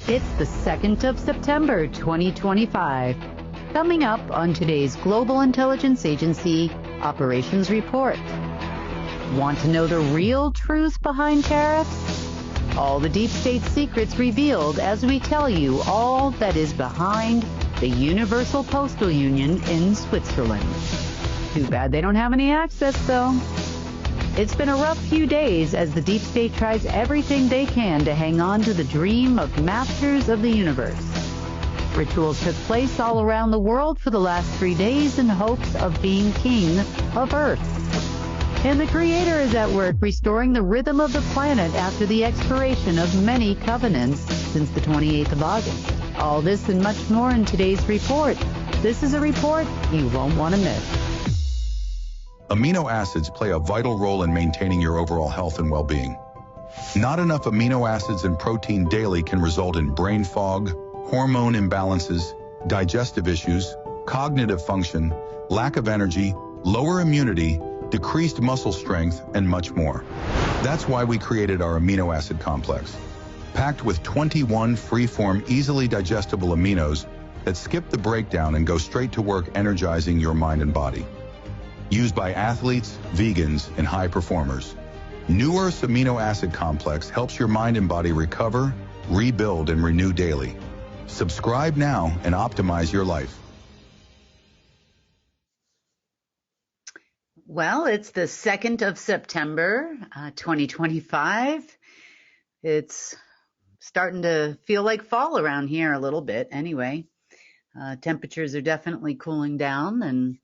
It's the 2nd of September, 2025. Coming up on today's Global Intelligence Agency Operations Report. Want to know the real truth behind tariffs? All the deep state secrets revealed as we tell you all that is behind the Universal Postal Union in Switzerland. Too bad they don't have any access, though. It's been a rough few days as the deep state tries everything they can to hang on to the dream of masters of the universe. Rituals took place all around the world for the last 3 days in hopes of being king of Earth. And the Creator is at work restoring the rhythm of the planet after the expiration of many covenants since the 28th of August. All this and much more in today's report. This is a report you won't want to miss. Amino acids play a vital role in maintaining your overall health and well-being. Not enough amino acids and protein daily can result in brain fog, hormone imbalances, digestive issues, cognitive function, lack of energy, lower immunity, decreased muscle strength, and much more. That's why we created our amino acid complex, packed with 21 free-form, easily digestible aminos that skip the breakdown and go straight to work energizing your mind and body. Used by athletes, vegans, and high performers, New Earth's amino acid complex helps your mind and body recover, rebuild, and renew daily. Subscribe now and optimize your life. Well, it's the 2nd of September, 2025. It's starting to feel like fall around here a little bit anyway. Temperatures are definitely cooling down, and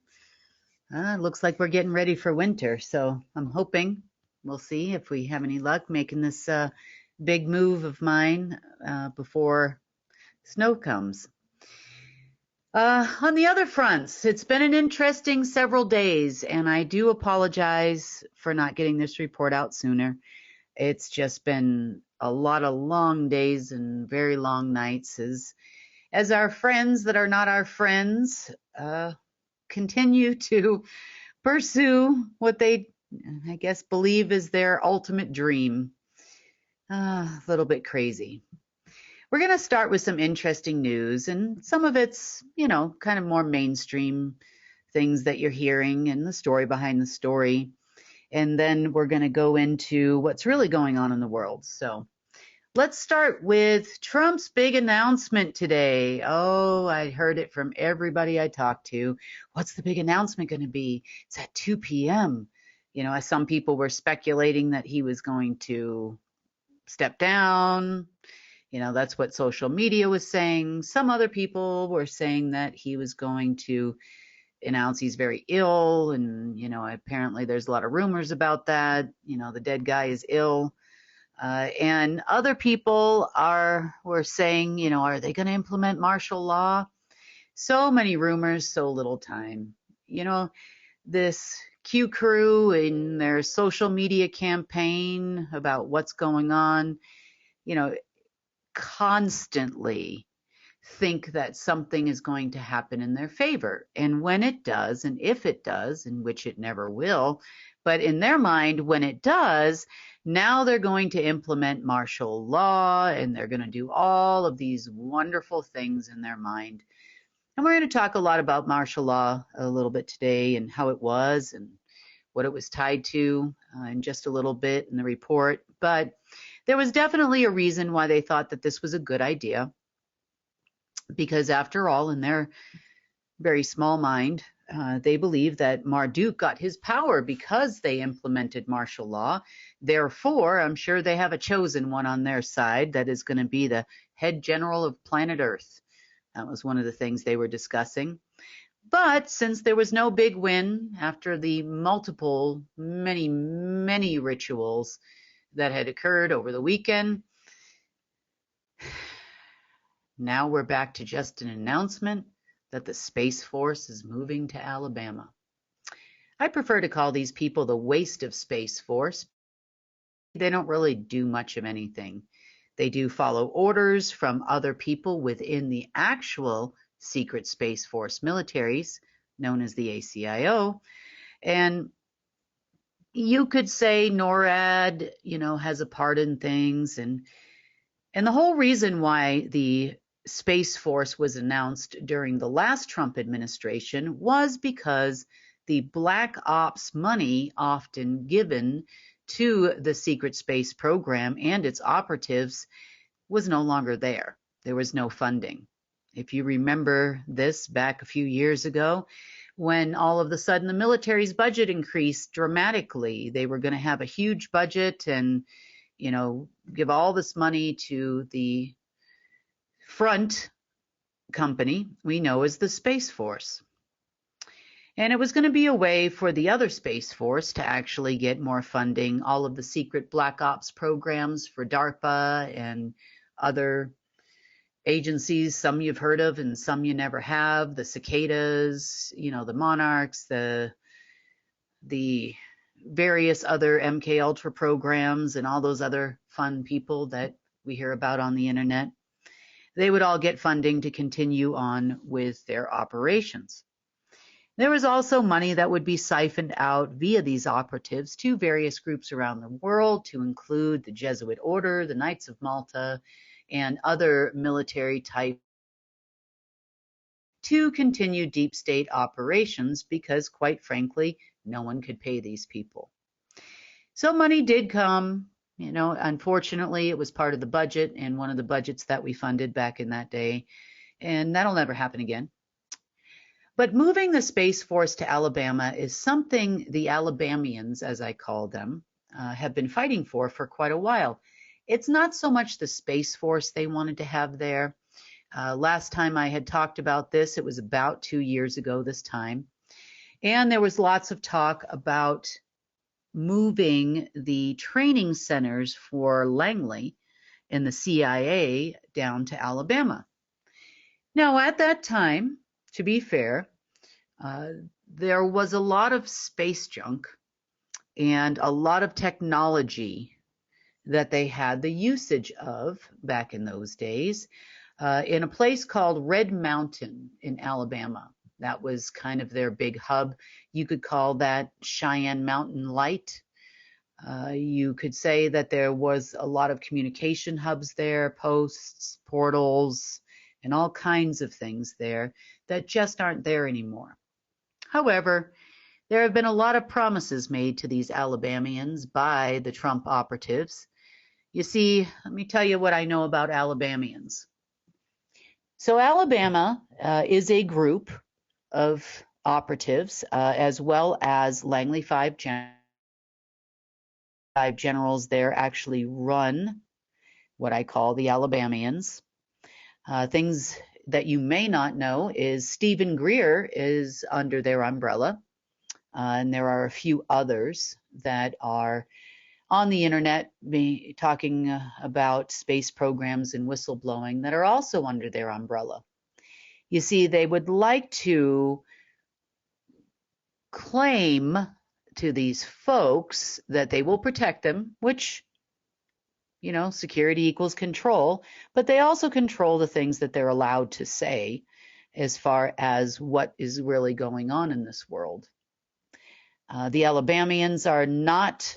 it looks like we're getting ready for winter. So I'm hoping, we'll see if we have any luck making this big move of mine before snow comes. On the other fronts, it's been an interesting several days, and I do apologize for not getting this report out sooner. It's just been a lot of long days and very long nights as our friends that are not our friends continue to pursue what they, I guess, believe is their ultimate dream. A little bit crazy. We're going to start with some interesting news, and some of it's, kind of more mainstream things that you're hearing and the story behind the story. And then we're going to go into what's really going on in the world. So let's start with Trump's big announcement today. Oh, I heard it from everybody I talked to. What's the big announcement going to be? It's at 2 p.m. Some people were speculating that he was going to step down. That's what social media was saying. Some other people were saying that he was going to announce he's very ill. And, apparently there's a lot of rumors about that. The dead guy is ill. And other people were saying, are they going to implement martial law? So many rumors, so little time. This Q crew in their social media campaign about what's going on, constantly think that something is going to happen in their favor. And when it does, and if it does, in which it never will, but in their mind, when it does, now they're going to implement martial law, and they're going to do all of these wonderful things in their mind. And we're going to talk a lot about martial law a little bit today, and how it was and what it was tied to in just a little bit in the report. But there was definitely a reason why they thought that this was a good idea, because after all, in their very small mind, they believe that Marduk got his power because they implemented martial law. Therefore, I'm sure they have a chosen one on their side that is going to be the head general of planet Earth. That was one of the things they were discussing. But since there was no big win after the many, many rituals that had occurred over the weekend, now we're back to just an announcement that the Space Force is moving to Alabama. I prefer to call these people the waste of Space Force. They don't really do much of anything. They do follow orders from other people within the actual secret Space Force militaries, known as the ACIO. And you could say NORAD, has a part in things, and And the whole reason why the Space Force was announced during the last Trump administration was because the black ops money often given to the secret space program and its operatives was no longer there. There was no funding. If you remember this back a few years ago, when all of a sudden the military's budget increased dramatically, they were going to have a huge budget and, give all this money to the front company we know as the Space Force. And it was going to be a way for the other Space Force to actually get more funding, all of the secret black ops programs for DARPA and other agencies, some you've heard of and some you never have, the cicadas, the monarchs, the various other MK Ultra programs and all those other fun people that we hear about on the internet. They would all get funding to continue on with their operations. There was also money that would be siphoned out via these operatives to various groups around the world, to include the Jesuit Order, the Knights of Malta, and other military type, to continue deep state operations because, quite frankly, no one could pay these people. So money did come. Unfortunately, it was part of the budget and one of the budgets that we funded back in that day, and that'll never happen again. But moving the Space Force to Alabama is something the Alabamians, as I call them, have been fighting for quite a while. It's not so much the Space Force they wanted to have there. Last time I had talked about this, it was about 2 years ago this time. And there was lots of talk about moving the training centers for Langley and the CIA down to Alabama. Now, at that time, to be fair, there was a lot of space junk and a lot of technology that they had the usage of back in those days in a place called Red Mountain in Alabama. That was kind of their big hub. You could call that Cheyenne Mountain Light. You could say that there was a lot of communication hubs there, posts, portals, and all kinds of things there that just aren't there anymore. However, there have been a lot of promises made to these Alabamians by the Trump operatives. You see, let me tell you what I know about Alabamians. So Alabama is a group of operatives, as well as Langley 5 generals there actually run what I call the Alabamians. Things that you may not know is Stephen Greer is under their umbrella, and there are a few others that are on the internet talking about space programs and whistleblowing that are also under their umbrella. You see, they would like to claim to these folks that they will protect them, which, security equals control, but they also control the things that they're allowed to say as far as what is really going on in this world. The Alabamians are not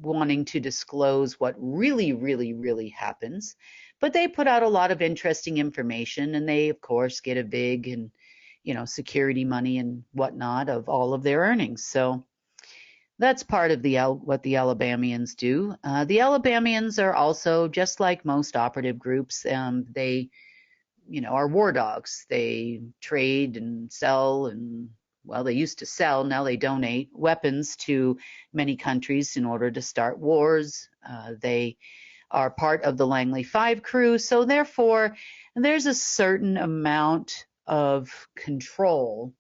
wanting to disclose what really, really, really happens, but they put out a lot of interesting information, and they, of course, get a big and, security money and whatnot of all of their earnings. So that's part of what the Alabamians do. The Alabamians are also, just like most operative groups, they, are war dogs. They trade and sell and, well, they used to sell, now they donate weapons to many countries in order to start wars. They are part of the Langley 5 crew, so therefore there's a certain amount of control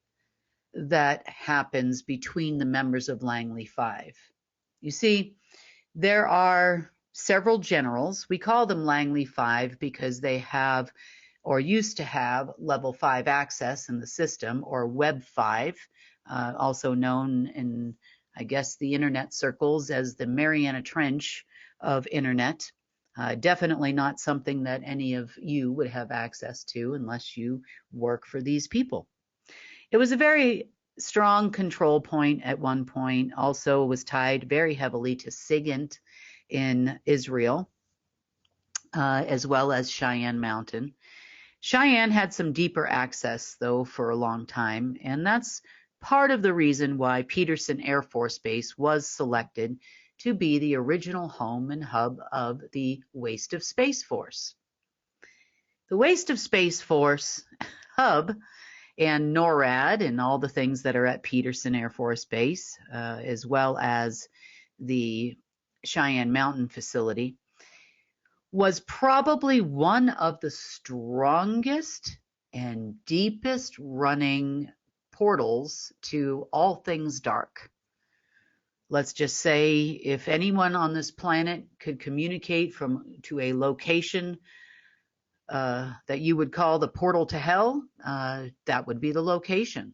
that happens between the members of Langley 5. You see, there are several generals. We call them Langley 5 because they have, or used to have, level 5 access in the system, or Web 5, also known in, I guess, the internet circles as the Mariana Trench of internet. Definitely not something that any of you would have access to unless you work for these people. It was a very strong control point at one point. Also was tied very heavily to SIGINT in Israel. as well as Cheyenne Mountain. Cheyenne had some deeper access, though, for a long time, and that's part of the reason why Peterson Air Force Base was selected to be the original home and hub of the Waste of Space Force. The Waste of Space Force hub and NORAD and all the things that are at Peterson Air Force Base, as well as the Cheyenne Mountain facility, was probably one of the strongest and deepest running portals to all things dark. Let's just say if anyone on this planet could communicate to a location that you would call the portal to hell, that would be the location.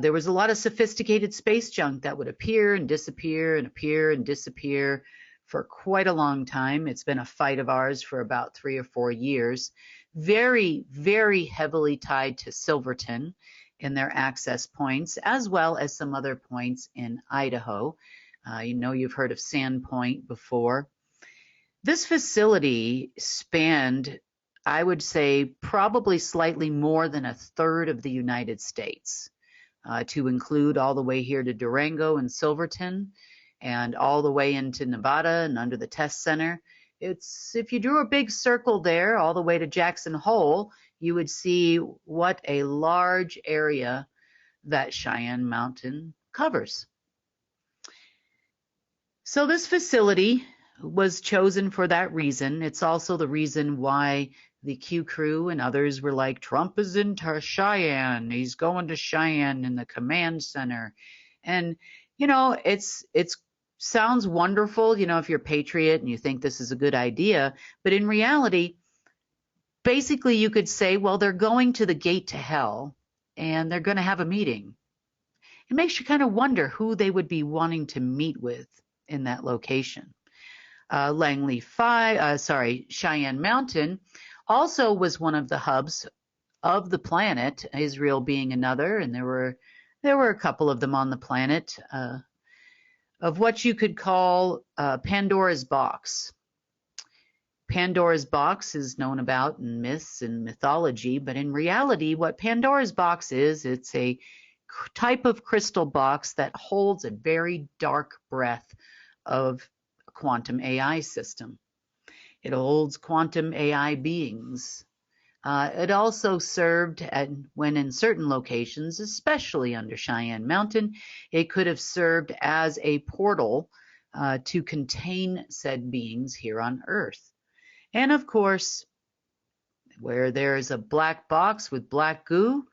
There was a lot of sophisticated space junk that would appear and disappear and appear and disappear for quite a long time. It's been a fight of ours for about 3 or 4 years. Very, very heavily tied to Silverton in their access points, as well as some other points in Idaho. You've heard of Sandpoint before. This facility spanned, I would say, probably slightly more than a third of the United States, to include all the way here to Durango and Silverton, and all the way into Nevada and under the test center. If you drew a big circle there all the way to Jackson Hole, you would see what a large area that Cheyenne Mountain covers. So this facility was chosen for that reason. It's also the reason why the Q crew and others were like, Trump is into Cheyenne. He's going to Cheyenne in the command center. And, it's sounds wonderful, if you're a patriot and you think this is a good idea. But in reality, basically you could say, well, they're going to the gate to hell and they're going to have a meeting. It makes you kind of wonder who they would be wanting to meet with in that location. Cheyenne Mountain also was one of the hubs of the planet, Israel being another, and there were a couple of them on the planet, of what you could call Pandora's box. Pandora's box is known about in myths and mythology, but in reality, what Pandora's box is, it's a type of crystal box that holds a very dark breath of a quantum AI system. It holds quantum AI beings. It also served when in certain locations, especially under Cheyenne Mountain, it could have served as a portal to contain said beings here on Earth. And of course, where there is a black box with black goo,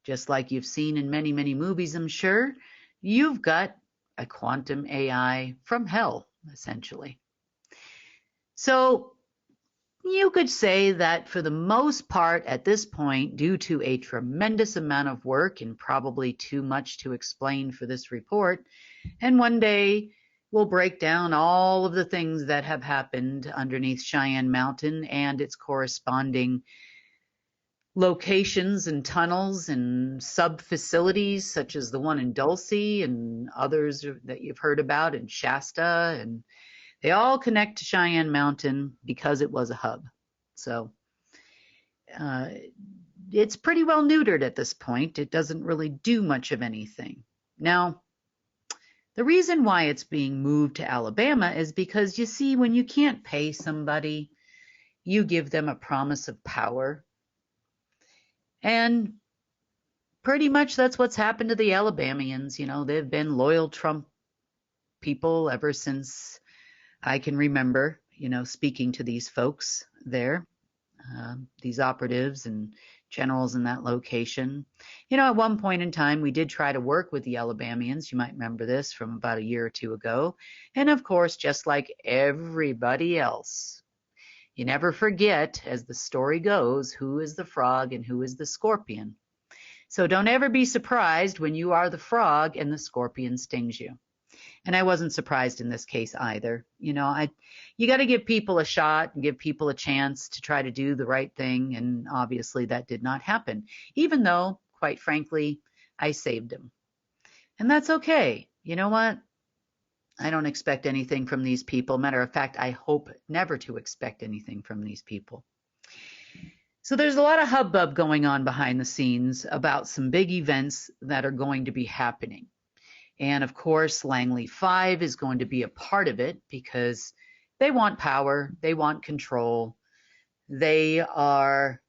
just like you've seen in many, many movies, I'm sure, you've got a quantum AI from hell, essentially. So you could say that for the most part at this point, due to a tremendous amount of work and probably too much to explain for this report, and one day we'll break down all of the things that have happened underneath Cheyenne Mountain and its corresponding locations and tunnels and sub-facilities such as the one in Dulce and others that you've heard about in Shasta, and they all connect to Cheyenne Mountain because it was a hub. So it's pretty well neutered at this point. It doesn't really do much of anything. Now, the reason why it's being moved to Alabama is because, you see, when you can't pay somebody, you give them a promise of power. And pretty much that's what's happened to the Alabamians. They've been loyal Trump people ever since I can remember, speaking to these folks there, these operatives and generals in that location. At one point in time, we did try to work with the Alabamians. You might remember this from about a year or two ago. And of course, just like everybody else, you never forget, as the story goes, who is the frog and who is the scorpion. So don't ever be surprised when you are the frog and the scorpion stings you. And I wasn't surprised in this case either. You got to give people a shot and give people a chance to try to do the right thing. And obviously that did not happen, even though, quite frankly, I saved him. And that's okay. You know what? I don't expect anything from these people. Matter of fact, I hope never to expect anything from these people. So there's a lot of hubbub going on behind the scenes about some big events that are going to be happening. And of course, Langley 5 is going to be a part of it because they want power, they want control. They are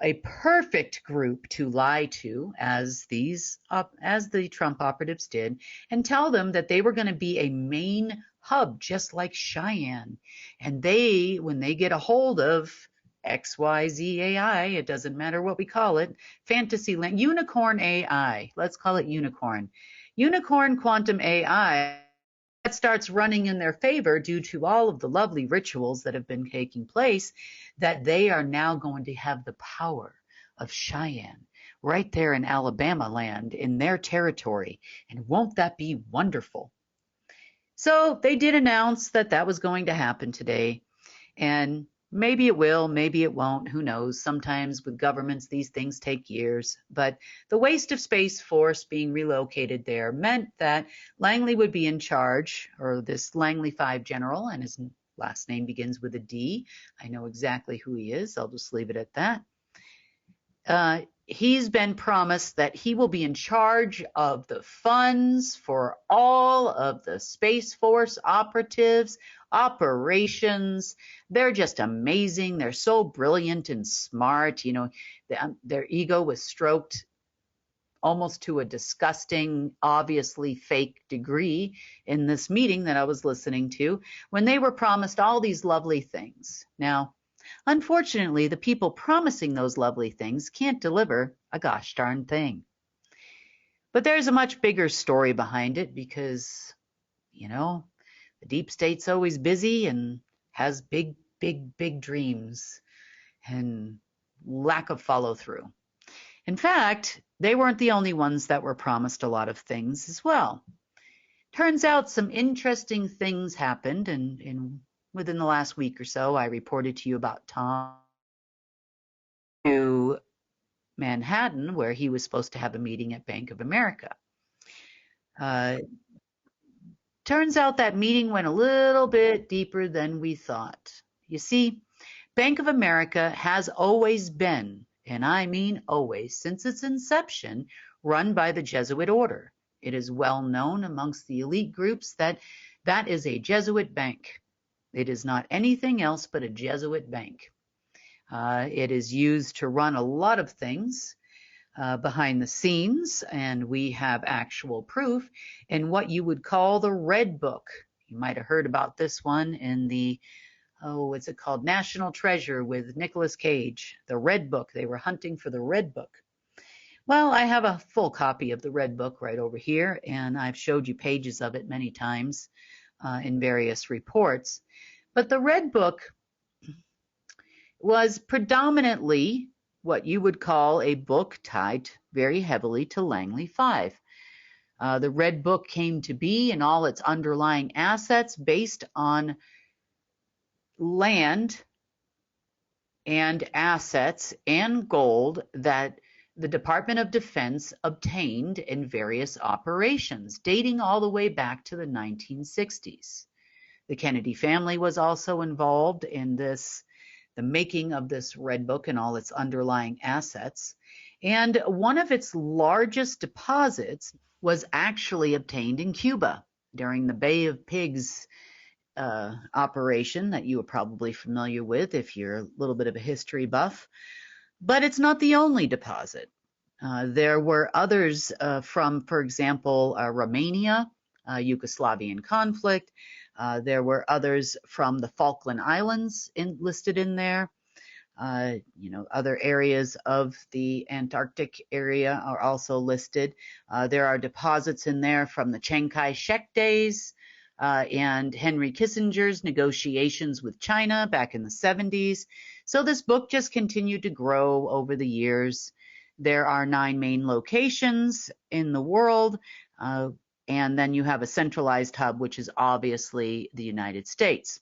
a perfect group to lie to, as the Trump operatives did, and tell them that they were going to be a main hub, just like Cheyenne. And when they get a hold of XYZ AI, it doesn't matter what we call it, fantasy land, unicorn AI, let's call it unicorn. Unicorn quantum AI that starts running in their favor due to all of the lovely rituals that have been taking place, that they are now going to have the power of Cheyenne right there in Alabama land, in their territory. And won't that be wonderful? So they did announce that that was going to happen today. And maybe it will, maybe it won't, who knows. Sometimes with governments, these things take years. But the waste of Space Force being relocated there meant that Langley would be in charge, or this Langley 5 general, and his last name begins with a D. I know exactly who he is. I'll just leave it at that. He's been promised that he will be in charge of the funds for all of the Space Force operatives, operations. They're just amazing. They're so brilliant and smart. You know, their ego was stroked almost to a disgusting, obviously fake degree in this meeting that I was listening to, when they were promised all these lovely things. Now, unfortunately, the people promising those lovely things can't deliver a gosh darn thing. But there's a much bigger story behind it because, you know, the deep state's always busy and has big, big, big dreams and lack of follow through. In fact, they weren't the only ones that were promised a lot of things as well. Turns out some interesting things happened, and within the last week or so, I reported to you about Tom to Manhattan, where he was supposed to have a meeting at Bank of America. Turns out that meeting went a little bit deeper than we thought. You see, Bank of America has always been, and I mean always, since its inception, run by the Jesuit order. It is well known amongst the elite groups that that is a Jesuit bank. It is not anything else but a Jesuit bank. It is used to run a lot of things behind the scenes, and we have actual proof in what you would call the Red Book. You might have heard about this one in the, what's it called? National Treasure with Nicolas Cage. The Red Book. They were hunting for the Red Book. Well, I have a full copy of the Red Book right over here, and I've showed you pages of it many times in various reports. But the Red Book was predominantly what you would call a book tied very heavily to Langley 5. The Red Book came to be and all its underlying assets based on land and assets and gold that the Department of Defense obtained in various operations, dating all the way back to the 1960s. The Kennedy family was also involved in this, the making of this Red Book and all its underlying assets. And one of its largest deposits was actually obtained in Cuba during the Bay of Pigs operation that you are probably familiar with if you're a little bit of a history buff. But it's not the only deposit. There were others from, for example, Romania, Yugoslavian conflict. There were others from the Falkland Islands listed in there. Other areas of the Antarctic area are also listed. There are deposits in there from the Chiang Kai-shek days and Henry Kissinger's negotiations with China back in the 70s. So this book just continued to grow over the years. There are 9 main locations in the world, and then you have a centralized hub, which is obviously the United States.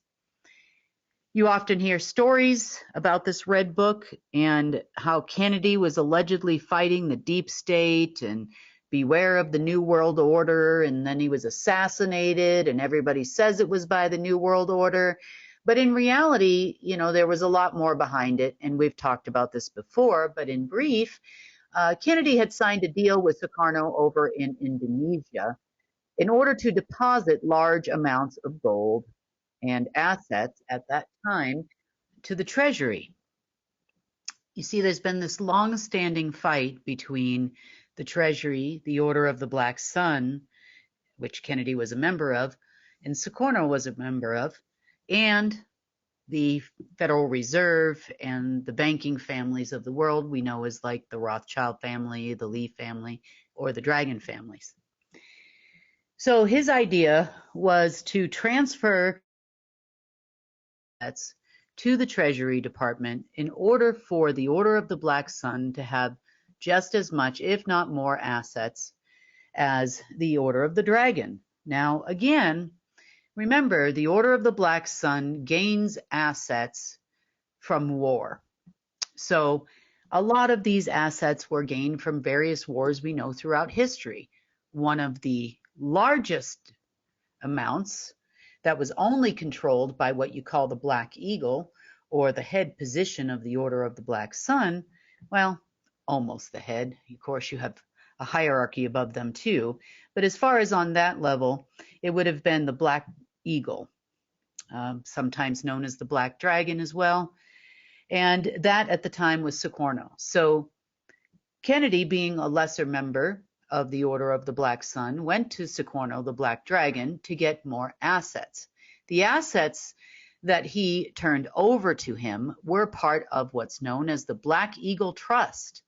You often hear stories about this Red Book and how Kennedy was allegedly fighting the deep state and beware of the New World Order, and then he was assassinated, and everybody says it was by the New World Order. But in reality, there was a lot more behind it, and we've talked about this before, but in brief, Kennedy had signed a deal with Sukarno over in Indonesia in order to deposit large amounts of gold and assets at that time to the Treasury. You see, there's been this long-standing fight between the Treasury, the Order of the Black Sun, which Kennedy was a member of, and Sukarno was a member of, and the Federal Reserve and the banking families of the world we know as like the Rothschild family, the Lee family, or the Dragon families. So his idea was to transfer assets to the Treasury Department in order for the Order of the Black Sun to have just as much, if not more, assets as the Order of the Dragon. Now, again, remember, the Order of the Black Sun gains assets from war. So a lot of these assets were gained from various wars we know throughout history. One of the largest amounts that was only controlled by what you call the Black Eagle, or the head position of the Order of the Black Sun, well, almost the head. Of course, you have a hierarchy above them too. But as far as on that level, it would have been the Black Eagle, sometimes known as the Black Dragon as well. And that at the time was Sukarno. So Kennedy, being a lesser member of the Order of the Black Sun, went to Sukarno, the Black Dragon, to get more assets. The assets that he turned over to him were part of what's known as the Black Eagle Trust.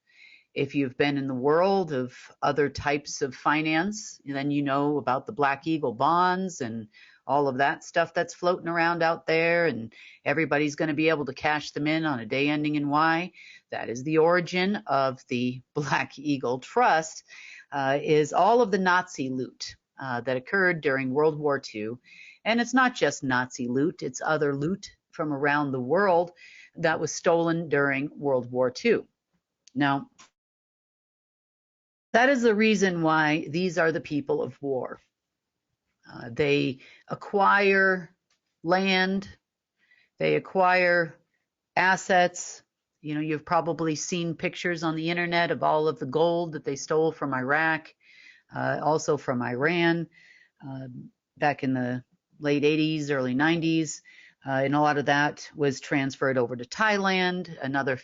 If you've been in the world of other types of finance, then you know about the Black Eagle bonds and all of that stuff that's floating around out there, and everybody's going to be able to cash them in on a day ending in Y. That is the origin of the Black Eagle Trust, is all of the Nazi loot that occurred during World War II. And it's not just Nazi loot, it's other loot from around the world that was stolen during World War II. Now, that is the reason why these are the people of war. They acquire land, they acquire assets. You've probably seen pictures on the internet of all of the gold that they stole from Iraq, also from Iran, back in the late 80s, early 90s. And a lot of that was transferred over to Thailand, another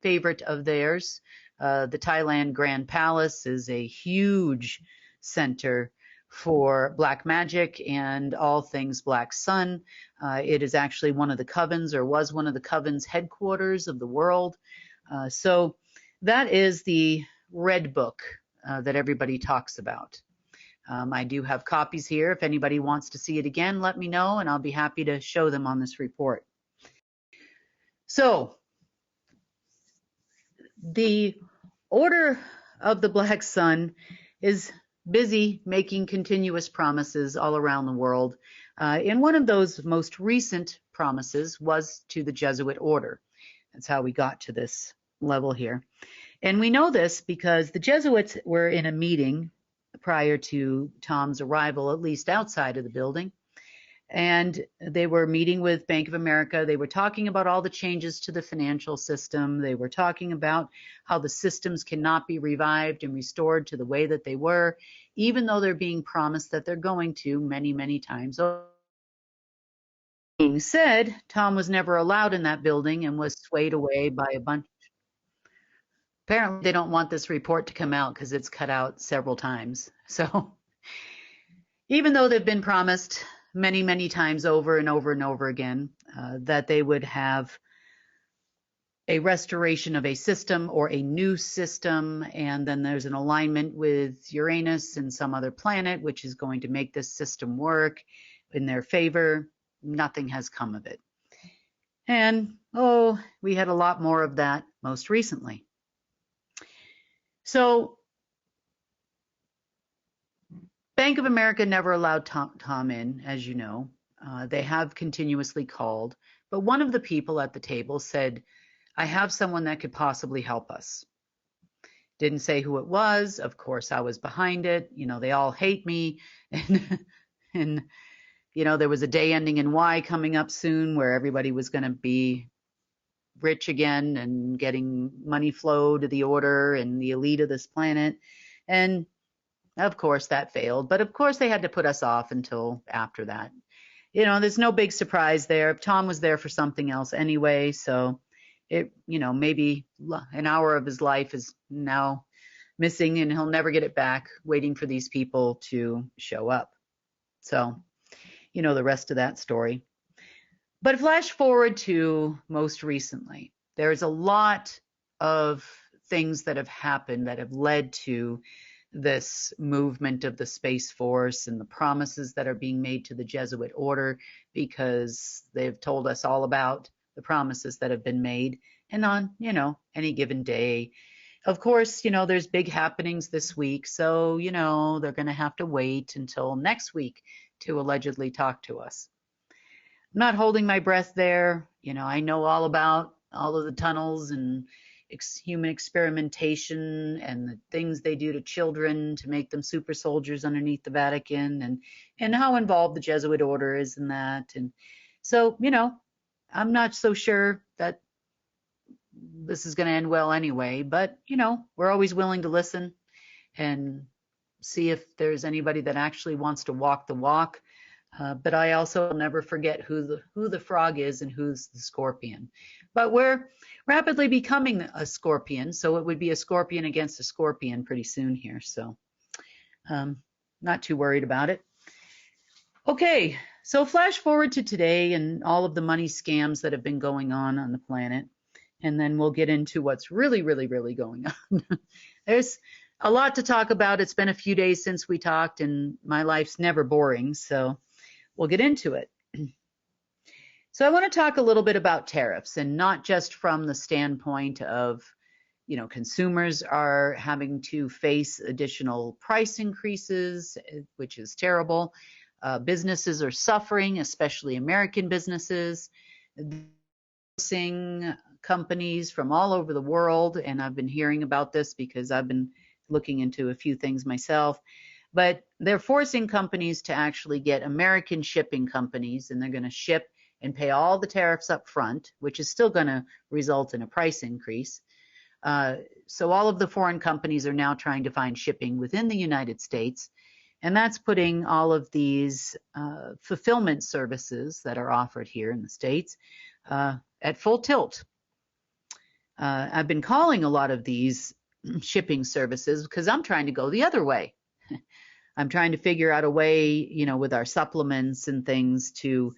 favorite of theirs. The Thailand Grand Palace is a huge center for black magic and all things Black Sun. It is actually one of the covens, or was one of the covens, headquarters of the world. So that is the red book that everybody talks about. I do have copies here. If anybody wants to see it again, let me know, and I'll be happy to show them on this report. So the Order of the Black Sun is busy making continuous promises all around the world. And one of those most recent promises was to the Jesuit order. That's how we got to this level here. And we know this because the Jesuits were in a meeting prior to Tom's arrival, at least outside of the building. And they were meeting with Bank of America. They were talking about all the changes to the financial system. They were talking about how the systems cannot be revived and restored to the way that they were, even though they're being promised that they're going to many, many times. Being said, Tom was never allowed in that building and was swayed away by a bunch. Apparently, they don't want this report to come out because it's cut out several times. So even though they've been promised many, many times over and over and over again that they would have a restoration of a system or a new system, and then there's an alignment with Uranus and some other planet which is going to make this system work in their favor, nothing has come of it. And we had a lot more of that most recently. So Bank of America never allowed Tom in, as you know. They have continuously called, but one of the people at the table said, I have someone that could possibly help us. Didn't say who it was. Of course, I was behind it. You know, they all hate me. And you know, there was a day ending in Y coming up soon where everybody was going to be rich again and getting money flow to the order and the elite of this planet. And of course that failed. But of course they had to put us off until after that. You know, there's no big surprise there. Tom was there for something else anyway. So it, you know, maybe an hour of his life is now missing and he'll never get it back, waiting for these people to show up. So, you know, the rest of that story. But flash forward to most recently, there's a lot of things that have happened that have led to this movement of the Space Force and the promises that are being made to the Jesuit order, because they've told us all about the promises that have been made. And on, you know, any given day, of course, you know, there's big happenings this week. So, you know, they're going to have to wait until next week to allegedly talk to us. I'm not holding my breath there. You know, I know all about all of the tunnels and human experimentation and the things they do to children to make them super soldiers underneath the Vatican, and how involved the Jesuit order is in that. And so, you know, I'm not so sure that this is going to end well anyway, but, you know, we're always willing to listen and see if there's anybody that actually wants to walk the walk. But I also never forget who the frog is and who's the scorpion. But we're rapidly becoming a scorpion, so it would be a scorpion against a scorpion pretty soon here. So not too worried about it. Okay, so flash forward to today and all of the money scams that have been going on the planet. And then we'll get into what's really, really, really going on. There's a lot to talk about. It's been a few days since we talked, and my life's never boring, so we'll get into it. So I want to talk a little bit about tariffs, and not just from the standpoint of, you know, consumers are having to face additional price increases, which is terrible. Businesses are suffering, especially American businesses. Companies from all over the world, and I've been hearing about this because I've been looking into a few things myself, but they're forcing companies to actually get American shipping companies, and they're going to ship and pay all the tariffs up front, which is still going to result in a price increase. So all of the foreign companies are now trying to find shipping within the United States, and that's putting all of these fulfillment services that are offered here in the States at full tilt. I've been calling a lot of these shipping services because I'm trying to go the other way. I'm trying to figure out a way, you know, with our supplements and things to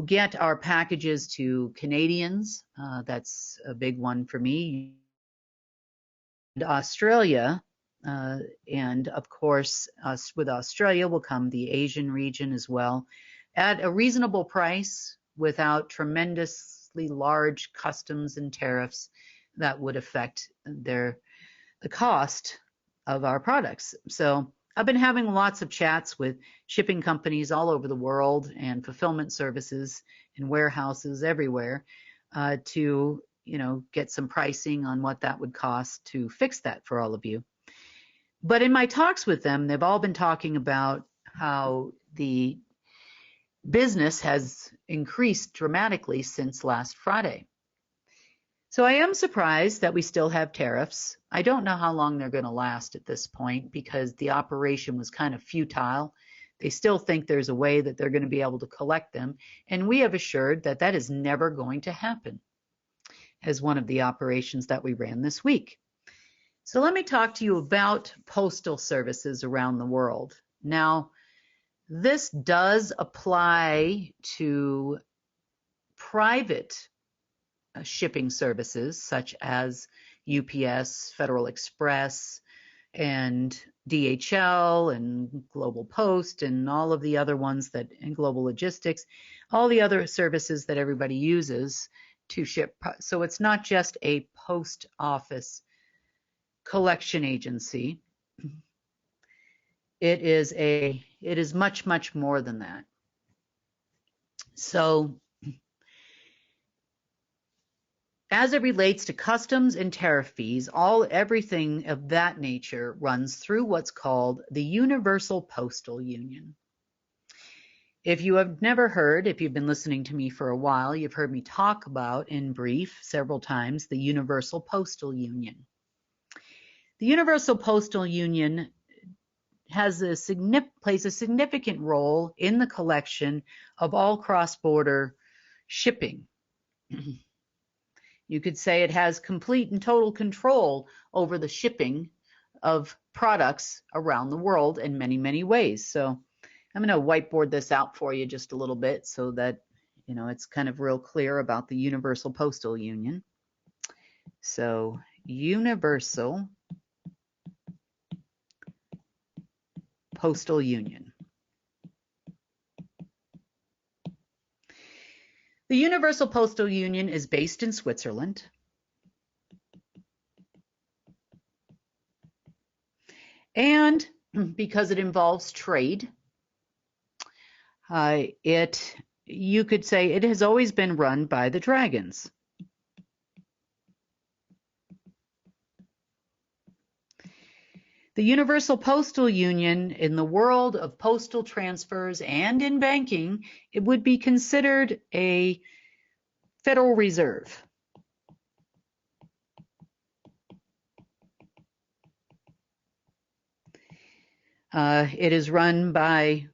get our packages to Canadians. That's a big one for me. Australia, and of course, with Australia will come the Asian region as well, at a reasonable price without tremendously large customs and tariffs that would affect the cost of our products. So I've been having lots of chats with shipping companies all over the world and fulfillment services and warehouses everywhere to, you know, get some pricing on what that would cost to fix that for all of you. But in my talks with them, they've all been talking about how the business has increased dramatically since last Friday. So I am surprised that we still have tariffs. I don't know how long they're going to last at this point because the operation was kind of futile. They still think there's a way that they're going to be able to collect them, and we have assured that that is never going to happen as one of the operations that we ran this week. So let me talk to you about postal services around the world. Now, this does apply to private shipping services such as UPS, Federal Express, and DHL, and Global Post, and all of the other ones that, and Global Logistics, all the other services that everybody uses to ship. So it's not just a post office collection agency. It is much, much more than that. So as it relates to customs and tariff fees, everything of that nature runs through what's called the Universal Postal Union. If you have never heard, if you've been listening to me for a while, you've heard me talk about in brief several times the Universal Postal Union. The Universal Postal Union plays a significant role in the collection of all cross-border shipping. You could say it has complete and total control over the shipping of products around the world in many, many ways. So I'm going to whiteboard this out for you just a little bit so that it's kind of real clear about the Universal Postal Union. So Universal Postal Union. The Universal Postal Union is based in Switzerland. And because it involves trade, you could say it has always been run by the dragons. The Universal Postal Union, in the world of postal transfers and in banking, it would be considered a Federal Reserve. It is run by,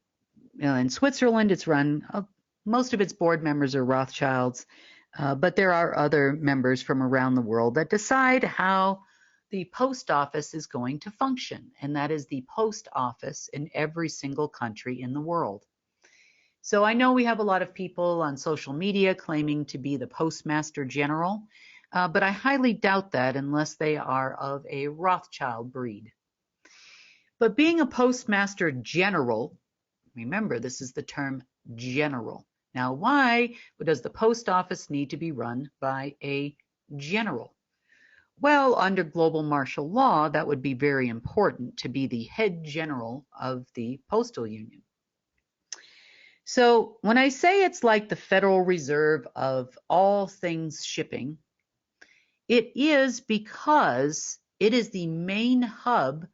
in Switzerland, it's run, most of its board members are Rothschilds, but there are other members from around the world that decide how the post office is going to function, and that is the post office in every single country in the world. So I know we have a lot of people on social media claiming to be the Postmaster General, but I highly doubt that unless they are of a Rothschild breed. But being a Postmaster General, remember this is the term general. Now why does the post office need to be run by a general? Well, under global martial law, that would be very important to be the head general of the postal union. So when I say it's like the Federal Reserve of all things shipping, it is because it is the main hub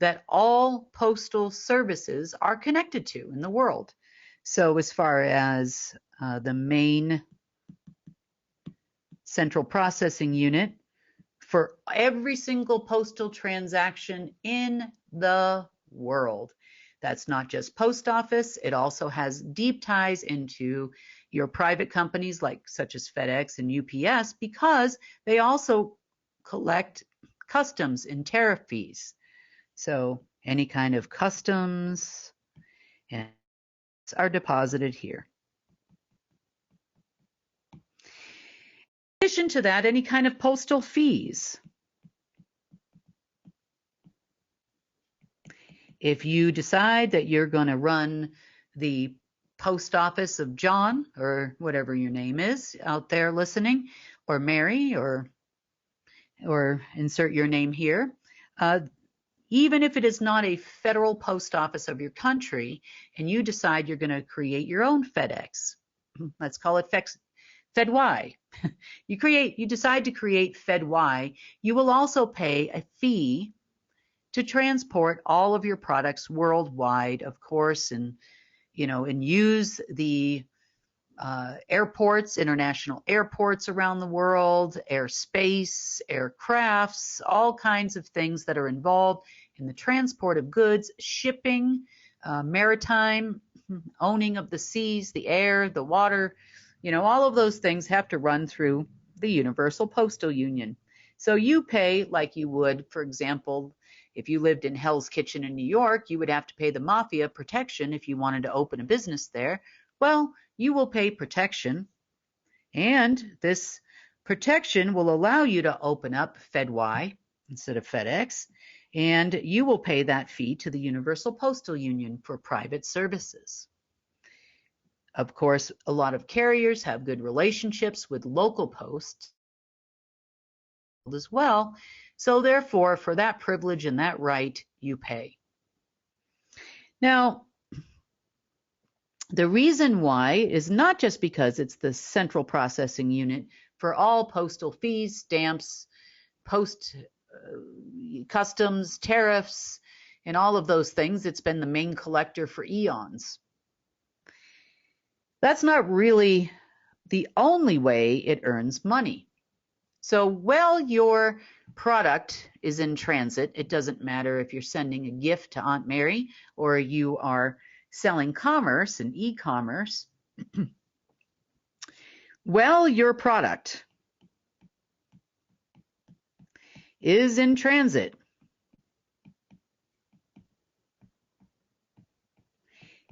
that all postal services are connected to in the world. So as far as the main central processing unit, for every single postal transaction in the world. That's not just post office. It also has deep ties into your private companies such as FedEx and UPS because they also collect customs and tariff fees. So any kind of customs are deposited here. In addition to that, any kind of postal fees. If you decide that you're going to run the post office of John, or whatever your name is out there listening, or Mary, or insert your name here, even if it is not a federal post office of your country, and you decide you're going to create your own FedEx, let's call it FedY. You decide to create FedY, you will also pay a fee to transport all of your products worldwide, of course, and use the airports, international airports around the world, airspace, aircrafts, all kinds of things that are involved in the transport of goods, shipping, maritime, owning of the seas, the air, the water. All of those things have to run through the Universal Postal Union. So you pay like you would, for example, if you lived in Hell's Kitchen in New York, you would have to pay the mafia protection if you wanted to open a business there. Well, you will pay protection, and this protection will allow you to open up FedY instead of FedEx, and you will pay that fee to the Universal Postal Union for private services. Of course, a lot of carriers have good relationships with local posts as well. So therefore, for that privilege and that right, you pay. Now, the reason why is not just because it's the central processing unit, for all postal fees, stamps, post customs, tariffs, and all of those things. It's been the main collector for eons. That's not really the only way it earns money. So while your product is in transit, it doesn't matter if you're sending a gift to Aunt Mary or you are selling commerce and e-commerce. Well, your product is in transit.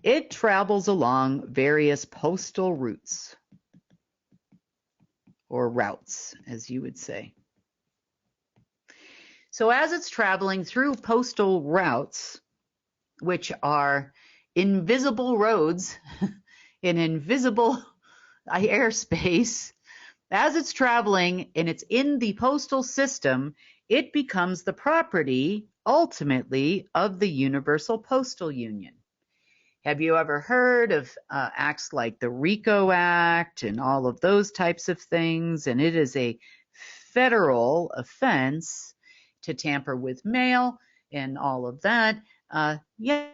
It travels along various postal routes, or routes, as you would say. So as it's traveling through postal routes, which are invisible roads in invisible airspace, as it's traveling and it's in the postal system, it becomes the property, ultimately, of the Universal Postal Union. Have you ever heard of acts like the RICO Act and all of those types of things? And it is a federal offense to tamper with mail and all of that. Yeah,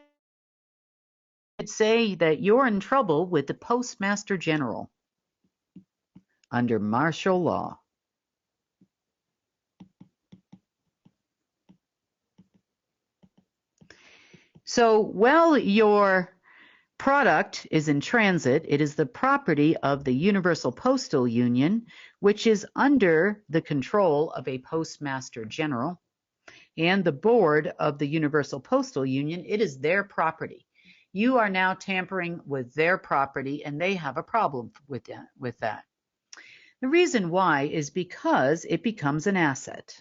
I'd say that you're in trouble with the Postmaster General under martial law. So while your product is in transit, it is the property of the Universal Postal Union, which is under the control of a Postmaster General, and the board of the Universal Postal Union. It is their property. You are now tampering with their property, and they have a problem with that. The reason why is because it becomes an asset.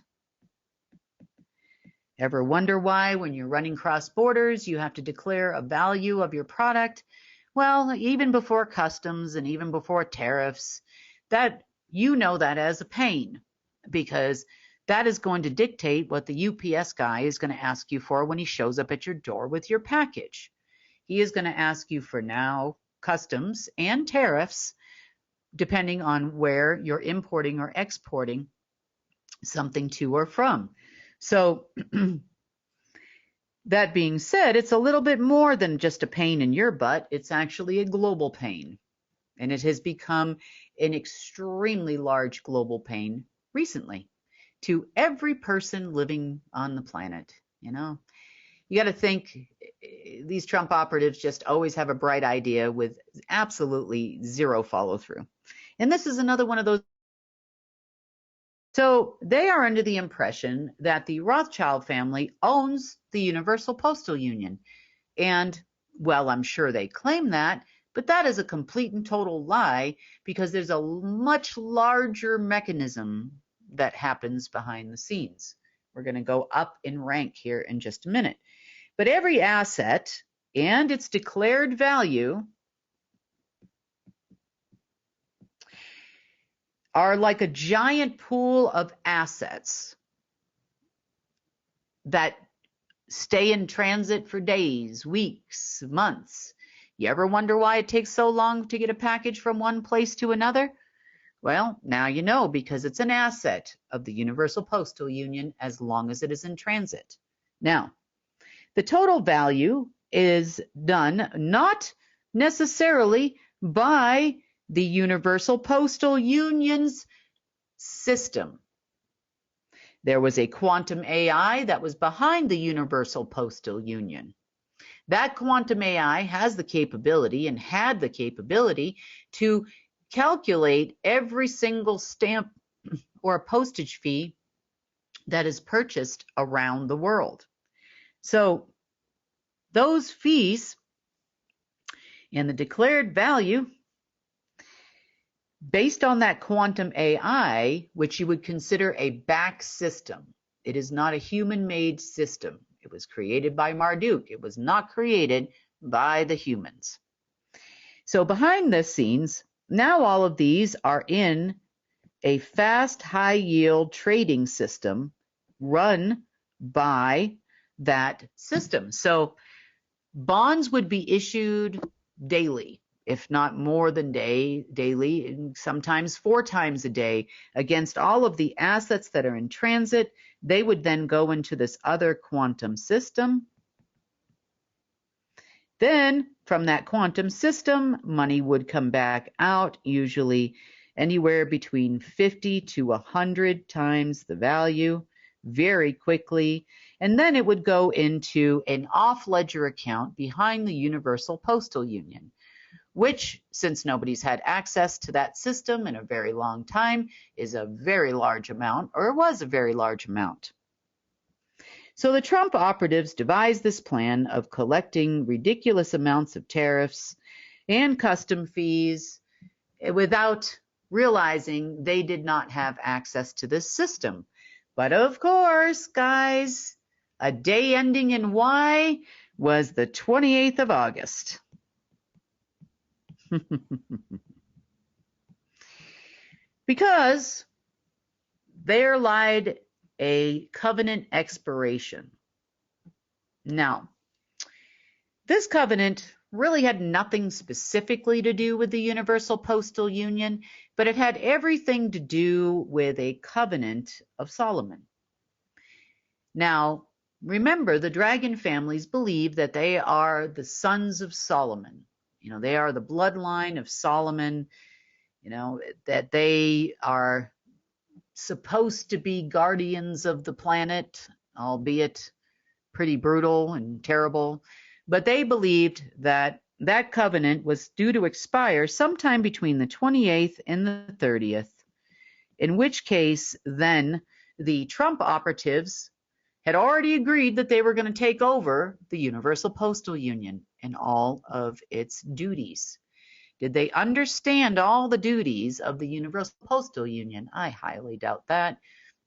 Ever wonder why when you're running cross borders, you have to declare a value of your product? Well, even before customs and even before tariffs, that you know that as a pain, because that is going to dictate what the UPS guy is going to ask you for when he shows up at your door with your package. He is going to ask you for now customs and tariffs, depending on where you're importing or exporting something to or from. So that being said, it's a little bit more than just a pain in your butt. It's actually a global pain. And it has become an extremely large global pain recently to every person living on the planet. You know, you got to think these Trump operatives just always have a bright idea with absolutely zero follow through. And this is another one of those. So they are under the impression that the Rothschild family owns the Universal Postal Union. And, well, I'm sure they claim that, but that is a complete and total lie, because there's a much larger mechanism that happens behind the scenes. We're going to go up in rank here in just a minute. But every asset and its declared value are like a giant pool of assets that stay in transit for days, weeks, months. You ever wonder why it takes so long to get a package from one place to another? Well, now you know, because it's an asset of the Universal Postal Union as long as it is in transit. Now, the total value is done not necessarily by the Universal Postal Union's system. There was a quantum AI that was behind the Universal Postal Union. That quantum AI has the capability and had the capability to calculate every single stamp or postage fee that is purchased around the world. So those fees and the declared value based on that quantum AI, which you would consider a back system. It is not a human-made system. It was created by Marduk. It was not created by the humans. So behind the scenes, now all of these are in a fast, high-yield trading system run by that system. So bonds would be issued daily. if not more than daily, and sometimes 4 times a day, against all of the assets that are in transit. They would then go into this other quantum system. Then from that quantum system, money would come back out, usually anywhere between 50 to 100 times the value, very quickly. And then it would go into an off-ledger account behind the Universal Postal Union, which, since nobody's had access to that system in a very long time, is a very large amount, or was a very large amount. So the Trump operatives devised this plan of collecting ridiculous amounts of tariffs and custom fees without realizing they did not have access to this system. But of course, guys, a day ending in Y was the 28th of August. Because there lied a covenant expiration. Now, this covenant really had nothing specifically to do with the Universal Postal Union, but it had everything to do with a covenant of Solomon. Now, remember, the dragon families believe that they are the sons of Solomon. You know, they are the bloodline of Solomon, you know, that they are supposed to be guardians of the planet, albeit pretty brutal and terrible. But they believed that that covenant was due to expire sometime between the 28th and the 30th, in which case then the Trump operatives had already agreed that they were going to take over the Universal Postal Union and all of its duties. Did they understand all the duties of the Universal Postal Union? I highly doubt that.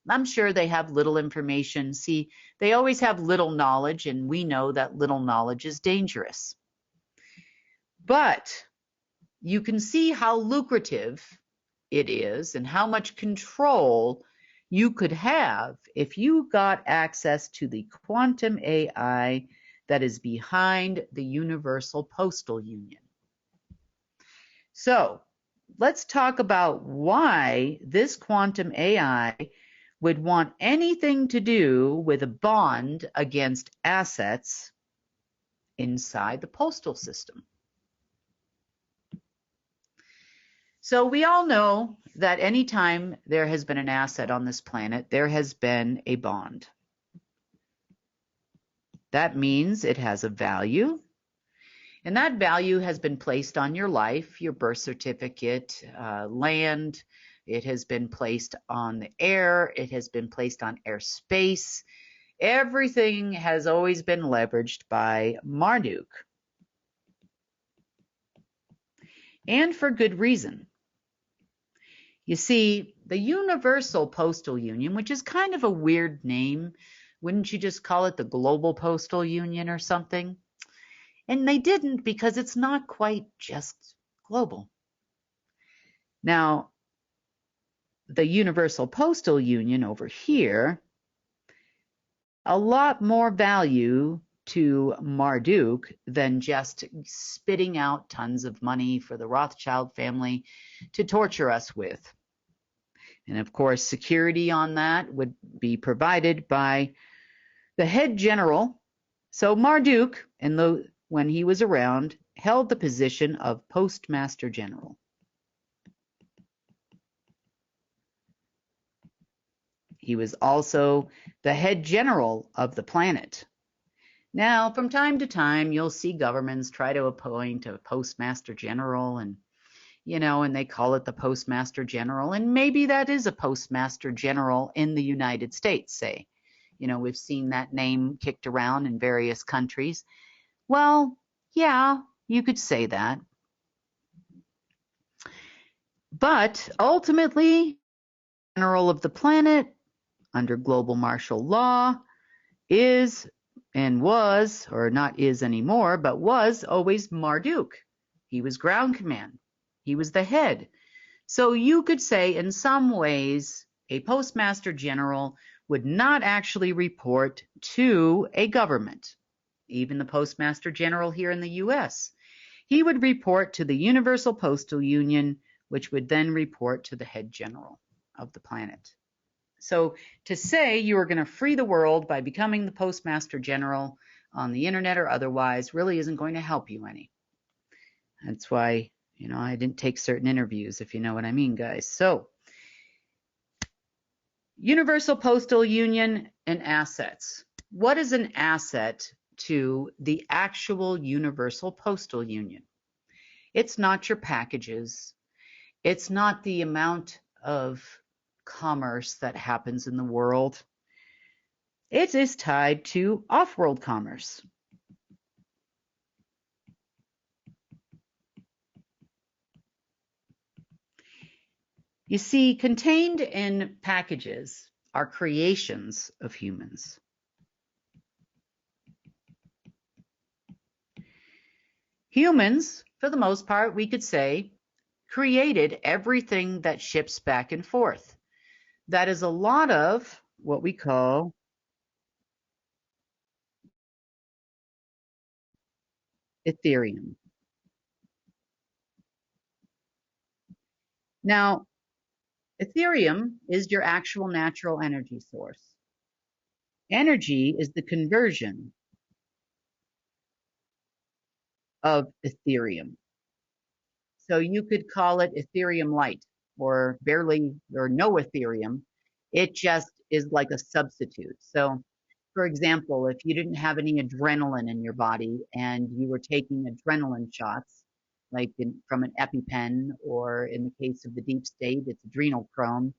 I'm sure they have little information. See, they always have little knowledge, and we know that little knowledge is dangerous. But you can see how lucrative it is and how much control you could have if you got access to the quantum AI that is behind the Universal Postal Union. So let's talk about why this quantum AI would want anything to do with a bond against assets inside the postal system. So we all know that anytime there has been an asset on this planet, there has been a bond. That means it has a value. And that value has been placed on your life, your birth certificate, land. It has been placed on the air. It has been placed on airspace. Everything has always been leveraged by Marduk. And for good reason. You see, the Universal Postal Union, which is kind of a weird name, wouldn't you just call it the Global Postal Union or something? And they didn't, because it's not quite just global. Now, the Universal Postal Union over here, a lot more value to Marduk than just spitting out tons of money for the Rothschild family to torture us with. And of course, security on that would be provided by the head general. So Marduk, when he was around, held the position of Postmaster General. He was also the head general of the planet. Now, from time to time, you'll see governments try to appoint a Postmaster General, and and they call it the Postmaster General, and maybe that is a Postmaster General in the United States, say. We've seen that name kicked around in various countries. Well, yeah, you could say that. But ultimately, General of the planet, under global martial law, is and was, or not is anymore, but was always Marduk. He was ground command. He was the head. So you could say in some ways a Postmaster General would not actually report to a government. Even the Postmaster General here in the U.S. he would report to the Universal Postal Union, which would then report to the head general of the planet. So to say you are going to free the world by becoming the postmaster general on the internet or otherwise really isn't going to help you any. That's why, I didn't take certain interviews, if you know what I mean, guys. So Universal Postal Union and assets. What is an asset to the actual Universal Postal Union? It's not your packages. It's not the amount of commerce that happens in the world. It is tied to off-world commerce. You see, contained in packages are creations of humans. Humans, for the most part, we could say, created everything that ships back and forth. That is a lot of what we call Ethereum. Now, Ethereum is your actual natural energy source. Energy is the conversion of Ethereum. So you could call it Ethereum light or barely or no Ethereum. It just is like a substitute. So for example, if you didn't have any adrenaline in your body and you were taking adrenaline shots, like from an EpiPen, or in the case of the deep state, it's adrenochrome,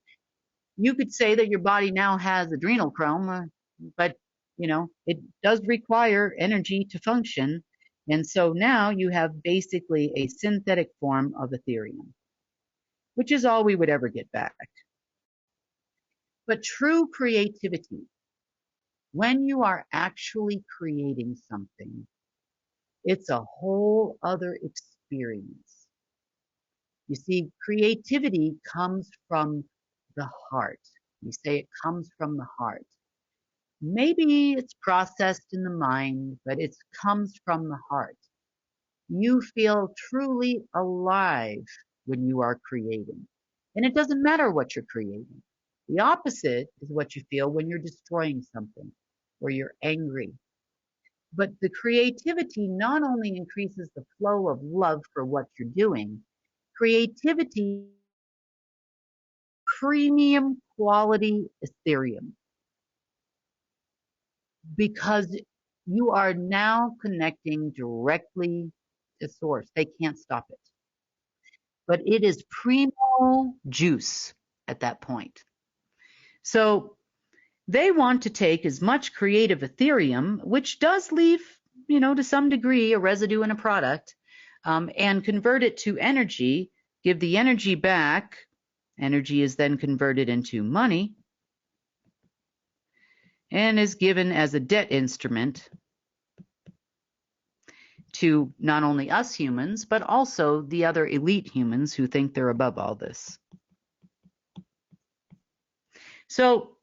you could say that your body now has adrenochrome, but it does require energy to function. And so now you have basically a synthetic form of Ethereum, which is all we would ever get back. But true creativity, when you are actually creating something, it's a whole other experience. You see, creativity comes from the heart. We say it comes from the heart. Maybe it's processed in the mind, but it comes from the heart. You feel truly alive when you are creating. And it doesn't matter what you're creating. The opposite is what you feel when you're destroying something or you're angry. But the creativity not only increases the flow of love for what you're doing, creativity, premium quality Ethereum, because you are now connecting directly to source. They can't stop it. But it is primo juice at that point. So they want to take as much creative Ethereum, which does leave, to some degree, a residue in a product, and convert it to energy, give the energy back. Energy is then converted into money and is given as a debt instrument to not only us humans, but also the other elite humans who think they're above all this. So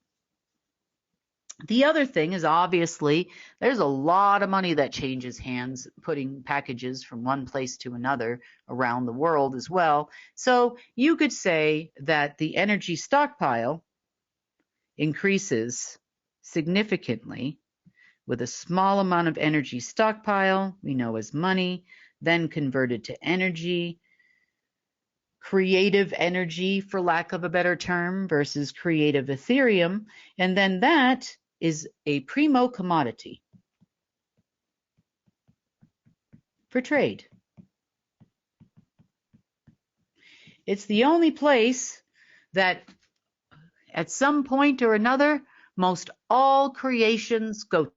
the other thing is, obviously, there's a lot of money that changes hands, putting packages from one place to another around the world as well. So you could say that the energy stockpile increases significantly with a small amount of energy stockpile, we know as money, then converted to energy, creative energy, for lack of a better term, versus creative Ethereum, and then that is a primo commodity for trade. It's the only place that at some point or another, most all creations go.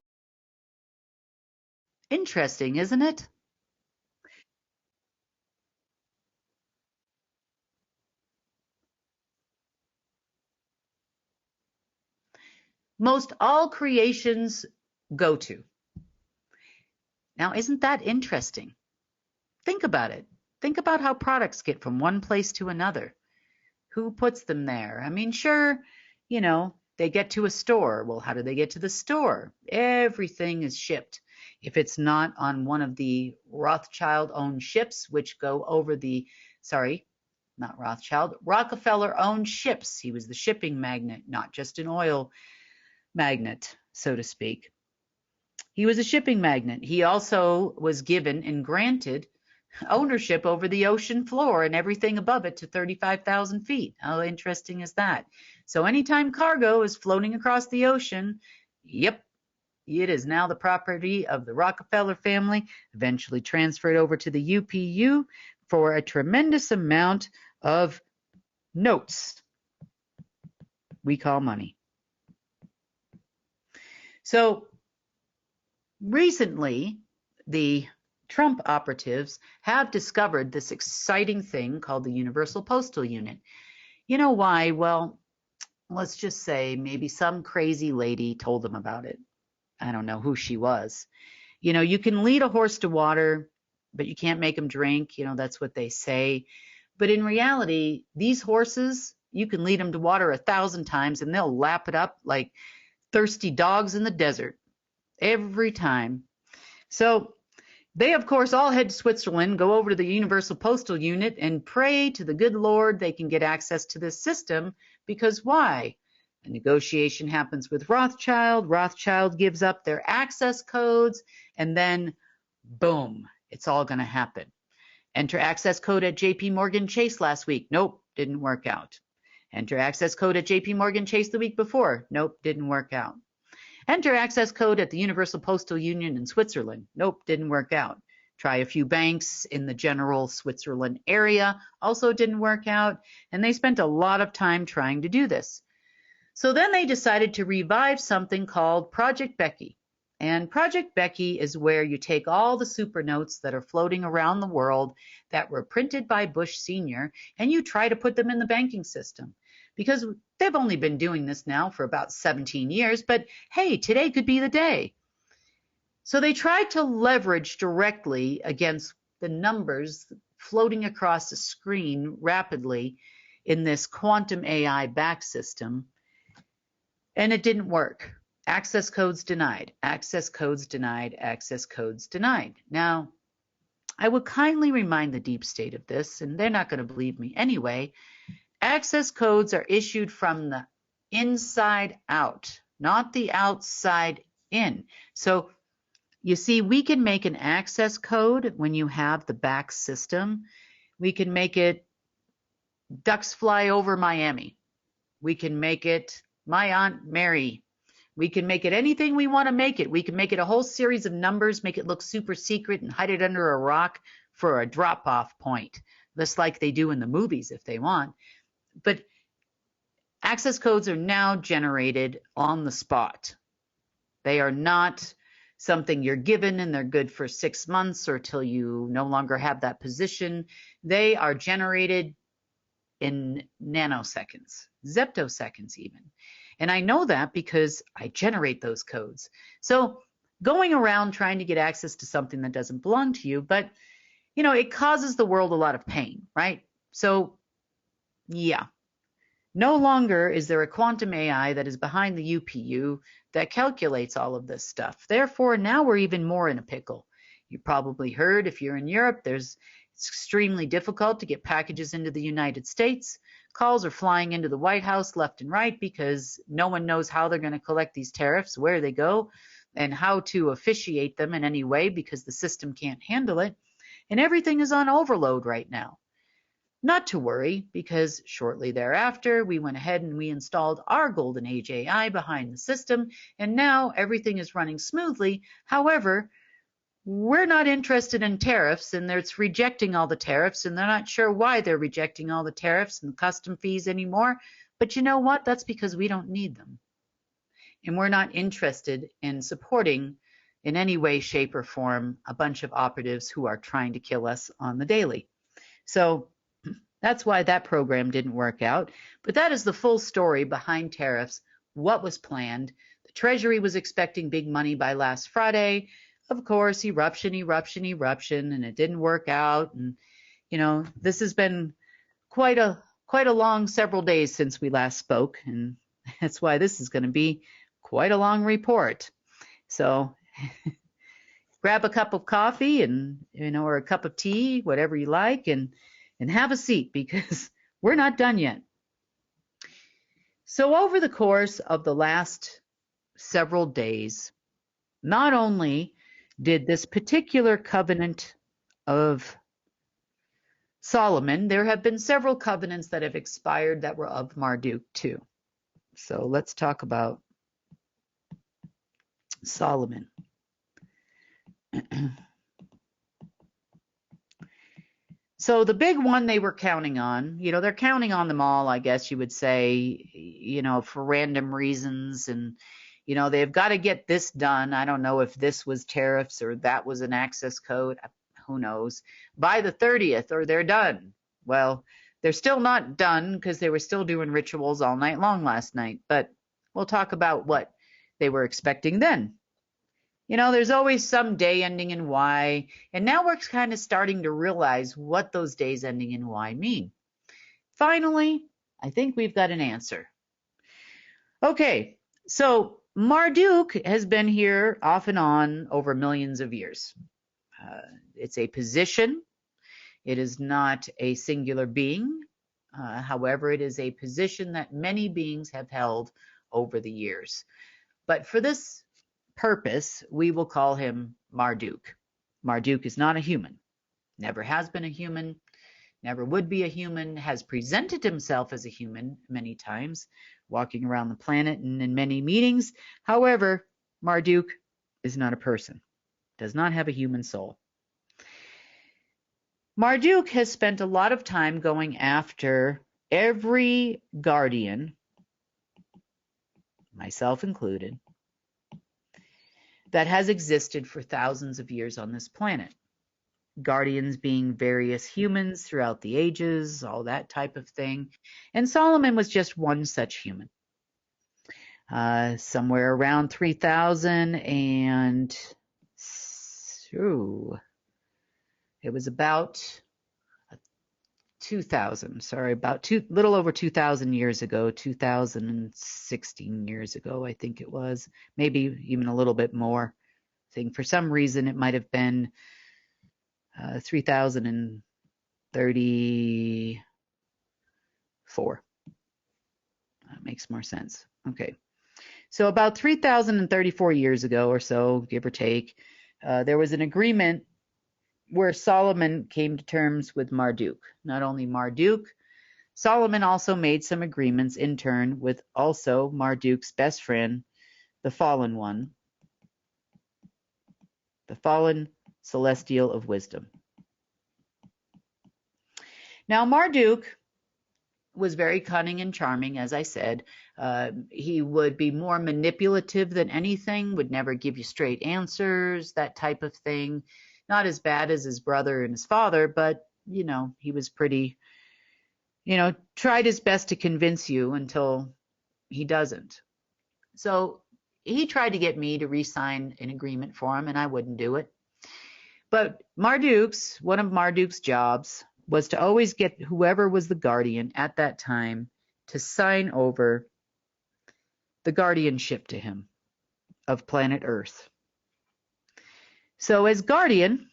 Interesting, isn't it? Most all creations go to. Now, isn't that interesting? Think about it. Think about how products get from one place to another. Who puts them there? I mean, sure, they get to a store. Well, how do they get to the store? Everything is shipped. If it's not on one of the Rothschild-owned ships, which go over the, sorry, not Rothschild, Rockefeller-owned ships. He was the shipping magnate, not just an oil magnate, so to speak. He was a shipping magnate. He also was given and granted ownership over the ocean floor and everything above it to 35,000 feet. How interesting is that? So anytime cargo is floating across the ocean, yep, it is now the property of the Rockefeller family, eventually transferred over to the UPU for a tremendous amount of notes we call money. So recently, the Trump operatives have discovered this exciting thing called the Universal Postal Union. You know why? Well, let's just say maybe some crazy lady told them about it. I don't know who she was. You know, you can lead a horse to water, but you can't make him drink. You know, that's what they say. But in reality, these horses, you can lead them to water 1,000 times and they'll lap it up like thirsty dogs in the desert every time. So they, of course, all head to Switzerland, go over to the Universal Postal Unit and pray to the good Lord they can get access to this system. Because why? A negotiation happens with Rothschild. Rothschild gives up their access codes, and then boom, it's all going to happen. Enter access code at JP Morgan Chase last week. Nope, didn't work out. Enter access code at JP Morgan Chase the week before. Nope, didn't work out. Enter access code at the Universal Postal Union in Switzerland. Nope, didn't work out. Try a few banks in the general Switzerland area. Also didn't work out. And they spent a lot of time trying to do this. So then they decided to revive something called Project Becky. And Project Becky is where you take all the super notes that are floating around the world that were printed by Bush Sr. and you try to put them in the banking system. Because they've only been doing this now for about 17 years, but hey, today could be the day. So they tried to leverage directly against the numbers floating across the screen rapidly in this quantum AI back system, and it didn't work. Access codes denied, access codes denied, access codes denied. Now, I would kindly remind the deep state of this, and they're not going to believe me anyway. Access codes are issued from the inside out, not the outside in. So you see, we can make an access code when you have the back system. We can make it ducks fly over Miami. We can make it my Aunt Mary. We can make it anything we want to make it. We can make it a whole series of numbers, make it look super secret and hide it under a rock for a drop-off point, just like they do in the movies if they want. But access codes are now generated on the spot. They are not something you're given and they're good for 6 months or till you no longer have that position. They are generated in nanoseconds, zeptoseconds even. And I know that because I generate those codes. So going around trying to get access to something that doesn't belong to you, but you know, it causes the world a lot of pain, right? So yeah, no longer is there a quantum AI that is behind the UPU that calculates all of this stuff. Therefore, now we're even more in a pickle. You probably heard if you're in Europe, it's extremely difficult to get packages into the United States. Calls are flying into the White House left and right because no one knows how they're going to collect these tariffs, where they go, and how to officiate them in any way because the system can't handle it. And everything is on overload right now. Not to worry, because shortly thereafter, we went ahead and we installed our Golden Age AI behind the system, and now everything is running smoothly. However, we're not interested in tariffs, and it's rejecting all the tariffs, and they're not sure why they're rejecting all the tariffs and the custom fees anymore. But you know what? That's because we don't need them. And we're not interested in supporting in any way, shape, or form a bunch of operatives who are trying to kill us on the daily. So that's why that program didn't work out. But that is the full story behind tariffs, what was planned. The Treasury was expecting big money by last Friday. Of course, eruption, and it didn't work out. And, you know, this has been quite a long several days since we last spoke. And that's why this is going to be quite a long report. So grab a cup of coffee and, or a cup of tea, whatever you like, and have a seat because we're not done yet. So over the course of the last several days, not only did this particular covenant of Solomon, there have been several covenants that have expired that were of Marduk too. So let's talk about Solomon. So the big one they were counting on, they're counting on them all, I guess you would say, for random reasons. And, they've got to get this done. I don't know if this was tariffs or that was an access code. Who knows? By the 30th, or they're done. Well, they're still not done because they were still doing rituals all night long last night. But we'll talk about what they were expecting then. There's always some day ending in Y, and now we're kind of starting to realize what those days ending in Y mean. Finally, I think we've got an answer. Okay, so Marduk has been here off and on over millions of years. It's a position. It is not a singular being. However, it is a position that many beings have held over the years. But for this purpose, we will call him Marduk. Marduk is not a human, never has been a human, never would be a human, has presented himself as a human many times, walking around the planet and in many meetings. However, Marduk is not a person, does not have a human soul. Marduk has spent a lot of time going after every guardian, myself included, that has existed for thousands of years on this planet. Guardians being various humans throughout the ages, all that type of thing. And Solomon was just one such human. Somewhere around 3000 and it was about 2000, little over 2000 years ago, 2016 years ago, I think it was, maybe even a little bit more. I think for some reason it might have been 3034. That makes more sense. Okay. So about 3034 years ago or so, give or take, there was an agreement where Solomon came to terms with Marduk. Not only Marduk, Solomon also made some agreements in turn with also Marduk's best friend, the fallen one, the fallen celestial of wisdom. Now Marduk was very cunning and charming, as I said. He would be more manipulative than anything, would never give you straight answers, that type of thing. Not as bad as his brother and his father, but, he was pretty, tried his best to convince you until he doesn't. So he tried to get me to re-sign an agreement for him, and I wouldn't do it. But one of Marduk's jobs was to always get whoever was the guardian at that time to sign over the guardianship to him of planet Earth. So as guardian,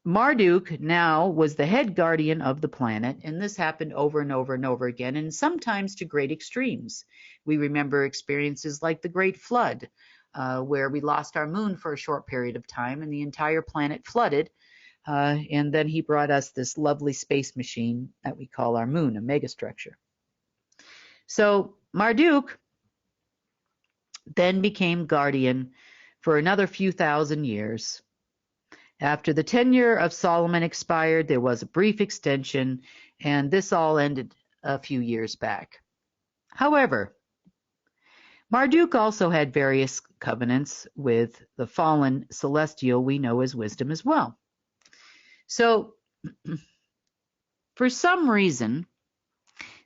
Marduk now was the head guardian of the planet, and this happened over and over and over again, and sometimes to great extremes. We remember experiences like the Great Flood, where we lost our moon for a short period of time, and the entire planet flooded, and then he brought us this lovely space machine that we call our moon, a megastructure. So Marduk then became guardian for another few thousand years. After the tenure of Solomon expired, there was a brief extension, and this all ended a few years back. However, Marduk also had various covenants with the fallen celestial we know as wisdom as well. So, for some reason,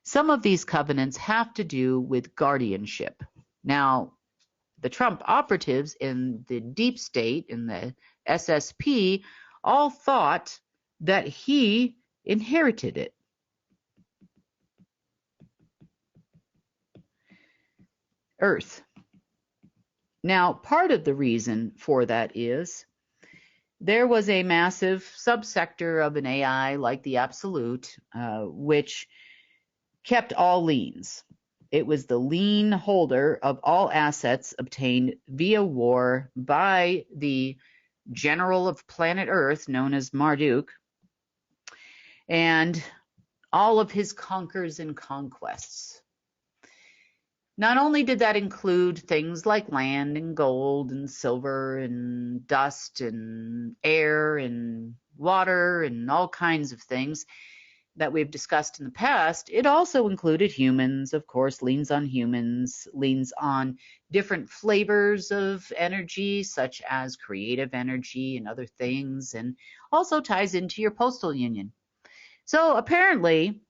some of these covenants have to do with guardianship. Now, the Trump operatives in the deep state, in the SSP, all thought that he inherited it. Earth. Now, part of the reason for that is there was a massive subsector of an AI like the Absolute, which kept all liens. It was the lien holder of all assets obtained via war by the general of planet Earth, known as Marduk, and all of his conquers and conquests. Not only did that include things like land and gold and silver and dust and air and water and all kinds of things that we've discussed in the past, it also included humans, of course, liens on humans, liens on different flavors of energy, such as creative energy and other things, and also ties into your postal union. So apparently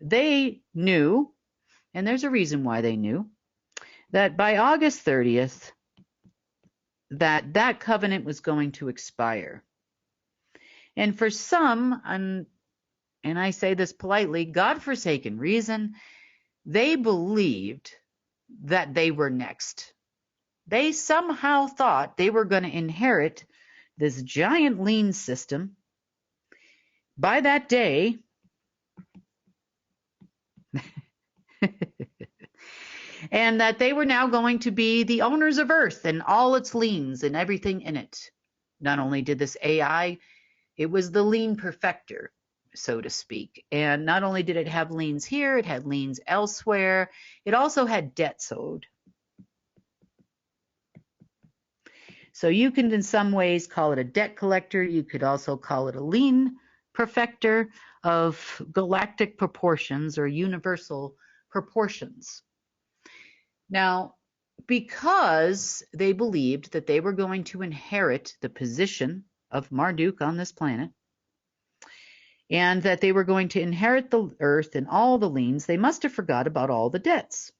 they knew, and there's a reason why they knew, that by August 30th, that covenant was going to expire. And for some, and I say this politely, godforsaken reason, they believed that they were next. They somehow thought they were going to inherit this giant lien system by that day. And that they were now going to be the owners of Earth and all its liens and everything in it. Not only did this AI, it was the lien perfecter, so to speak. And not only did it have liens here, it had liens elsewhere. It also had debts owed. So you can in some ways call it a debt collector. You could also call it a lien perfecter of galactic proportions or universal proportions. Now, because they believed that they were going to inherit the position of Marduk on this planet, and that they were going to inherit the earth and all the liens, they must have forgot about all the debts.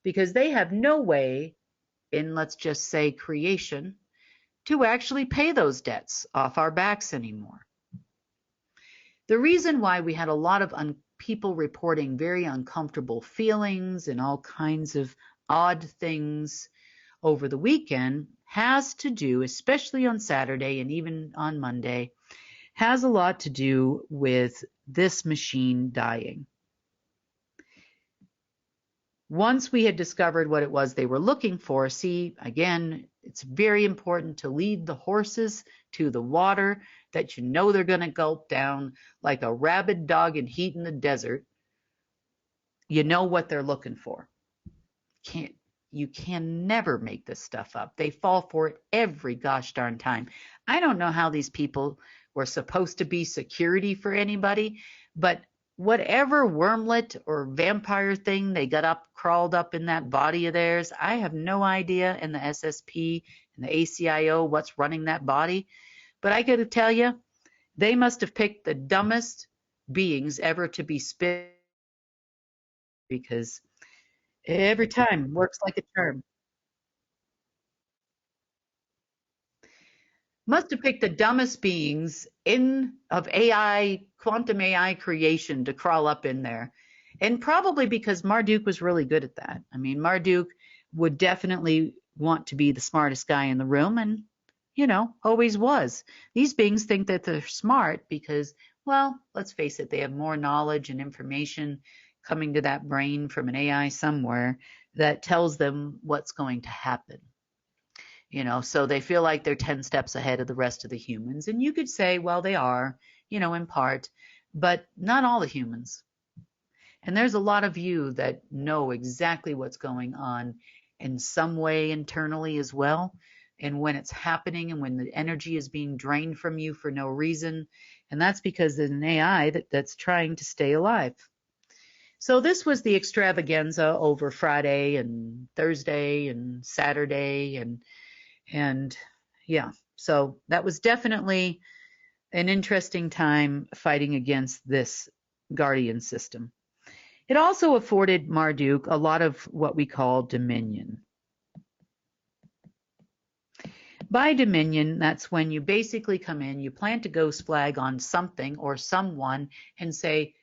Because they have no way in, let's just say, creation, to actually pay those debts off our backs anymore. The reason why we had a lot of people reporting very uncomfortable feelings and all kinds of odd things over the weekend has to do, especially on Saturday and even on Monday, has a lot to do with this machine dying. Once we had discovered what it was they were looking for, see, again, it's very important to lead the horses to the water that you know they're going to gulp down like a rabid dog in heat in the desert. You know what they're looking for. You can never make this stuff up. They fall for it every gosh darn time. I don't know how these people were supposed to be security for anybody, but whatever wormlet or vampire thing they got crawled up in that body of theirs, I have no idea in the SSP and the ACIO what's running that body. But I got to tell you, they must have picked the dumbest beings ever to be spit, because every time works like a charm. Must have picked the dumbest beings of AI, quantum AI creation to crawl up in there. And probably because Marduk was really good at that. I mean, Marduk would definitely want to be the smartest guy in the room, and, always was. These beings think that they're smart because, well, let's face it, they have more knowledge and information coming to that brain from an AI somewhere that tells them what's going to happen. So they feel like they're 10 steps ahead of the rest of the humans. And you could say, well, they are, in part, but not all the humans. And there's a lot of you that know exactly what's going on in some way internally as well. And when it's happening and when the energy is being drained from you for no reason. And that's because there's an AI that's trying to stay alive. So this was the extravaganza over Friday and Thursday and Saturday and yeah, so that was definitely an interesting time fighting against this guardian system. It also afforded Marduk a lot of what we call dominion. By dominion, that's when you basically come in, you plant a ghost flag on something or someone and say,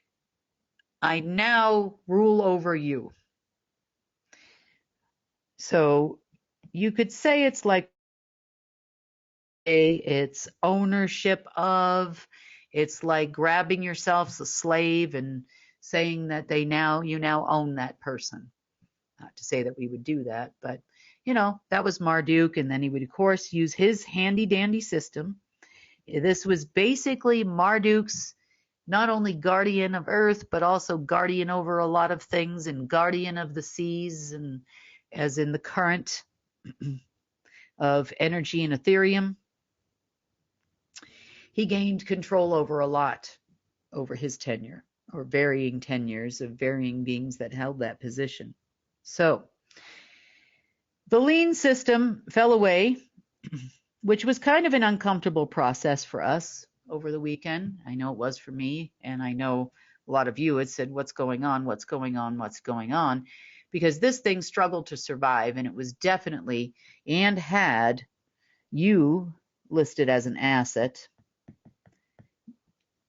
I now rule over you. So you could say it's like it's ownership of. It's like grabbing yourself as a slave and saying that you now own that person. Not to say that we would do that, but that was Marduk, and then he would of course use his handy dandy system. This was basically Marduk's not only guardian of Earth, but also guardian over a lot of things and guardian of the seas, and as in the current of energy and Ethereum. He gained control over a lot over his tenure, or varying tenures of varying beings that held that position. So the lean system fell away, which was kind of an uncomfortable process for us over the weekend. I know it was for me, and I know a lot of you had said, what's going on, what's going on, what's going on? Because this thing struggled to survive, and it was definitely and had you listed as an asset.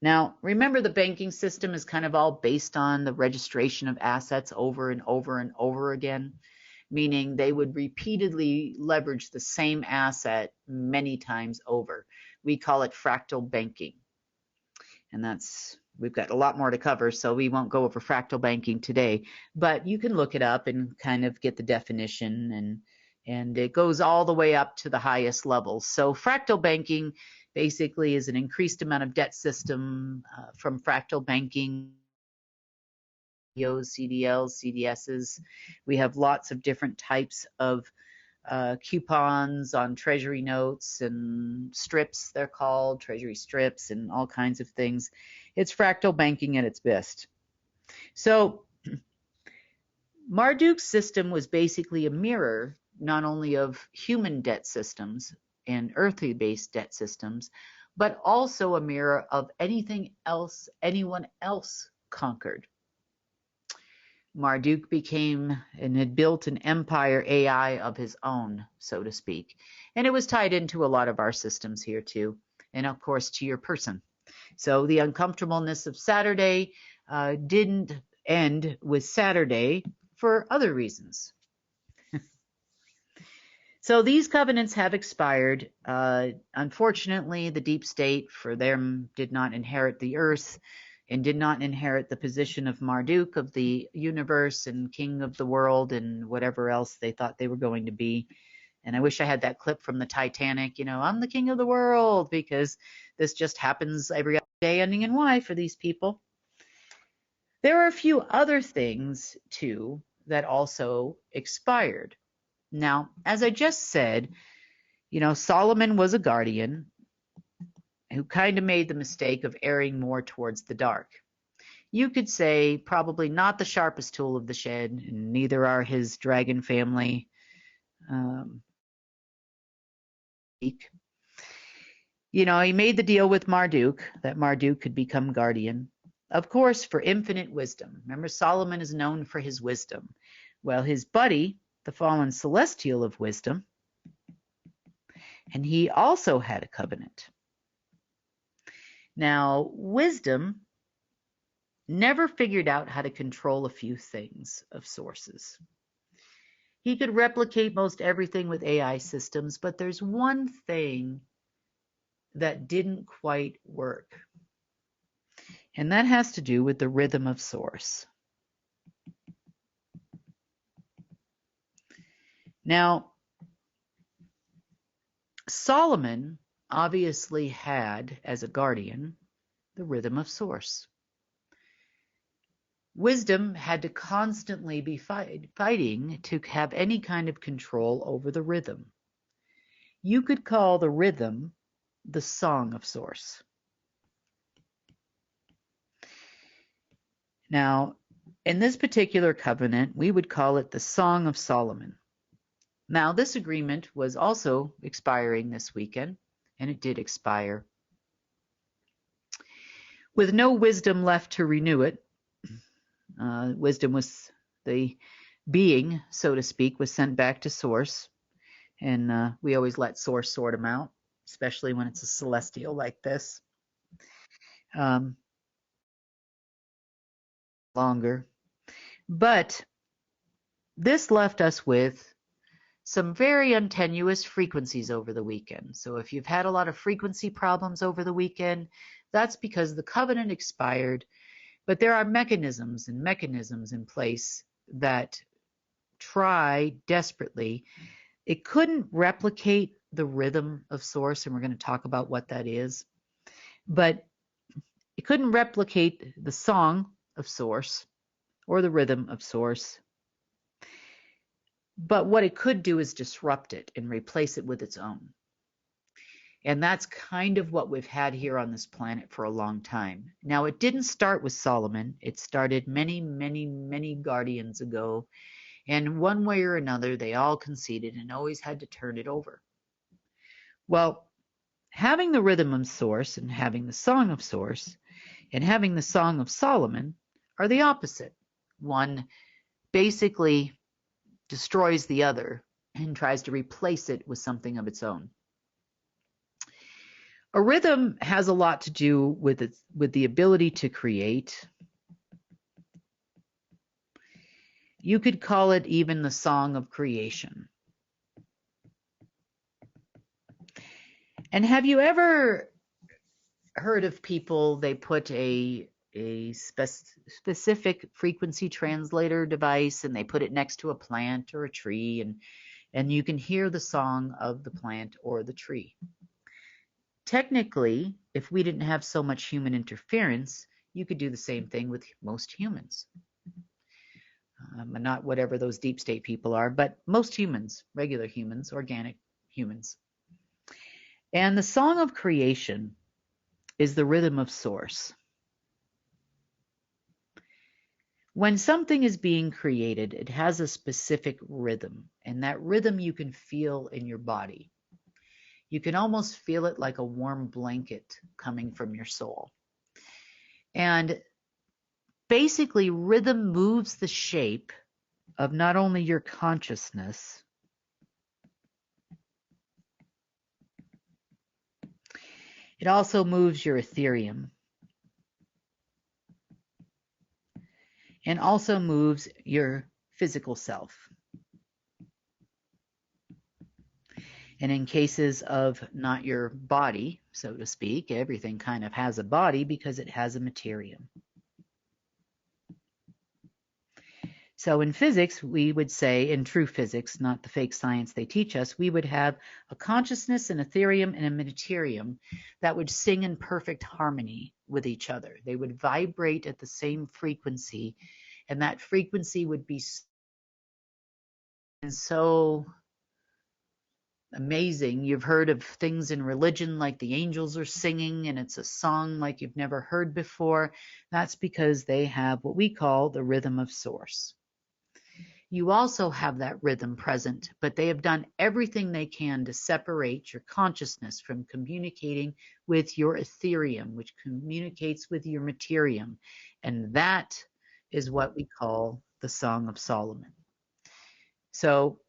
Now, remember, the banking system is kind of all based on the registration of assets over and over and over again, meaning they would repeatedly leverage the same asset many times over. We call it fractal banking. And we've got a lot more to cover, so we won't go over fractal banking today, but you can look it up and kind of get the definition, and it goes all the way up to the highest levels. So fractal banking basically is an increased amount of debt system from fractal banking, CDLs, CDSs. We have lots of different types of coupons on treasury notes and strips, they're called, treasury strips, and all kinds of things. It's fractal banking at its best. So Marduk's system was basically a mirror not only of human debt systems and earthly-based debt systems, but also a mirror of anything else anyone else conquered. Marduk became and had built an empire AI of his own, so to speak. And it was tied into a lot of our systems here too, and of course to your person. So the uncomfortableness of Saturday didn't end with Saturday for other reasons. So these covenants have expired. Unfortunately, the deep state for them did not inherit the earth and did not inherit the position of Marduk of the universe and king of the world and whatever else they thought they were going to be. And I wish I had that clip from the Titanic, I'm the king of the world, because this just happens every day ending in Y for these people. There are a few other things too that also expired. Now, as I just said, Solomon was a guardian who kind of made the mistake of erring more towards the dark. You could say probably not the sharpest tool of the shed, and neither are his dragon family. He made the deal with Marduk, that Marduk could become guardian, of course, for infinite wisdom. Remember, Solomon is known for his wisdom. Well, his buddy, the fallen celestial of wisdom, and he also had a covenant. Now, wisdom never figured out how to control a few things of sources. He could replicate most everything with AI systems, but there's one thing that didn't quite work, and that has to do with the rhythm of source. Now, Solomon obviously had, as a guardian, the rhythm of source. Wisdom had to constantly be fighting to have any kind of control over the rhythm. You could call the rhythm the song of source. Now, in this particular covenant, we would call it the Song of Solomon. Now, this agreement was also expiring this weekend, and it did expire. With no wisdom left to renew it, wisdom was the being, so to speak, was sent back to source, and we always let source sort them out, especially when it's a celestial like this. Longer. But this left us with some very untenuous frequencies over the weekend. So if you've had a lot of frequency problems over the weekend, that's because the covenant expired. But there are mechanisms in place that try desperately. It couldn't replicate the rhythm of source, and we're going to talk about what that is. But it couldn't replicate the song of source or the rhythm of source. But what it could do is disrupt it and replace it with its own. And that's kind of what we've had here on this planet for a long time. Now, it didn't start with Solomon. It started many, many, many guardians ago. And one way or another, they all conceded and always had to turn it over. Well, having the rhythm of source and having the song of source and having the song of Solomon are the opposite. One basically destroys the other and tries to replace it with something of its own. A rhythm has a lot to do with the ability to create. You could call it even the song of creation. And have you ever heard of people, they put a specific frequency translator device and they put it next to a plant or a tree, and you can hear the song of the plant or the tree. Technically, if we didn't have so much human interference, you could do the same thing with most humans. Not whatever those deep state people are, but most humans, regular humans, organic humans. And the song of creation is the rhythm of source. When something is being created, it has a specific rhythm, and that rhythm you can feel in your body. You can almost feel it like a warm blanket coming from your soul. And basically, rhythm moves the shape of not only your consciousness, it also moves your etherium and also moves your physical self. And in cases of not your body, so to speak, everything kind of has a body because it has a materium. So in physics, we would say, in true physics, not the fake science they teach us, we would have a consciousness, an etherium, and a materium that would sing in perfect harmony with each other. They would vibrate at the same frequency, and that frequency would be so amazing. You've heard of things in religion like the angels are singing and it's a song like you've never heard before. That's because they have what we call the rhythm of source. You also have that rhythm present, but they have done everything they can to separate your consciousness from communicating with your etherium, which communicates with your materium. And that is what we call the Song of Solomon. So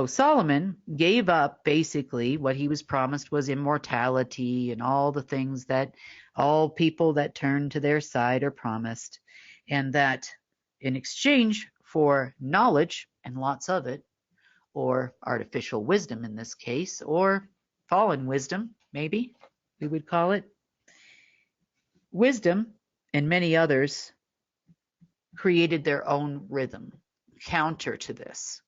Solomon gave up basically what he was promised was immortality and all the things that all people that turn to their side are promised, and that in exchange for knowledge, and lots of it, or artificial wisdom in this case, or fallen wisdom, maybe we would call it, wisdom and many others created their own rhythm counter to this.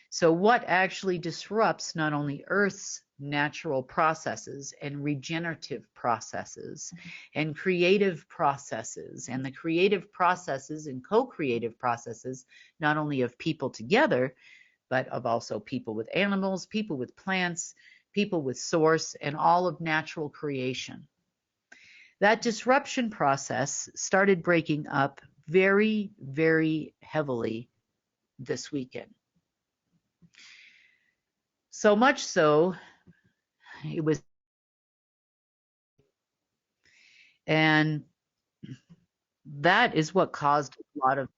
So what actually disrupts not only Earth's natural processes and regenerative processes and creative processes and the creative processes and co-creative processes, not only of people together, but of also people with animals, people with plants, people with source, and all of natural creation. That disruption process started breaking up very, very heavily this weekend. So much so, it was, and that is what caused a lot of,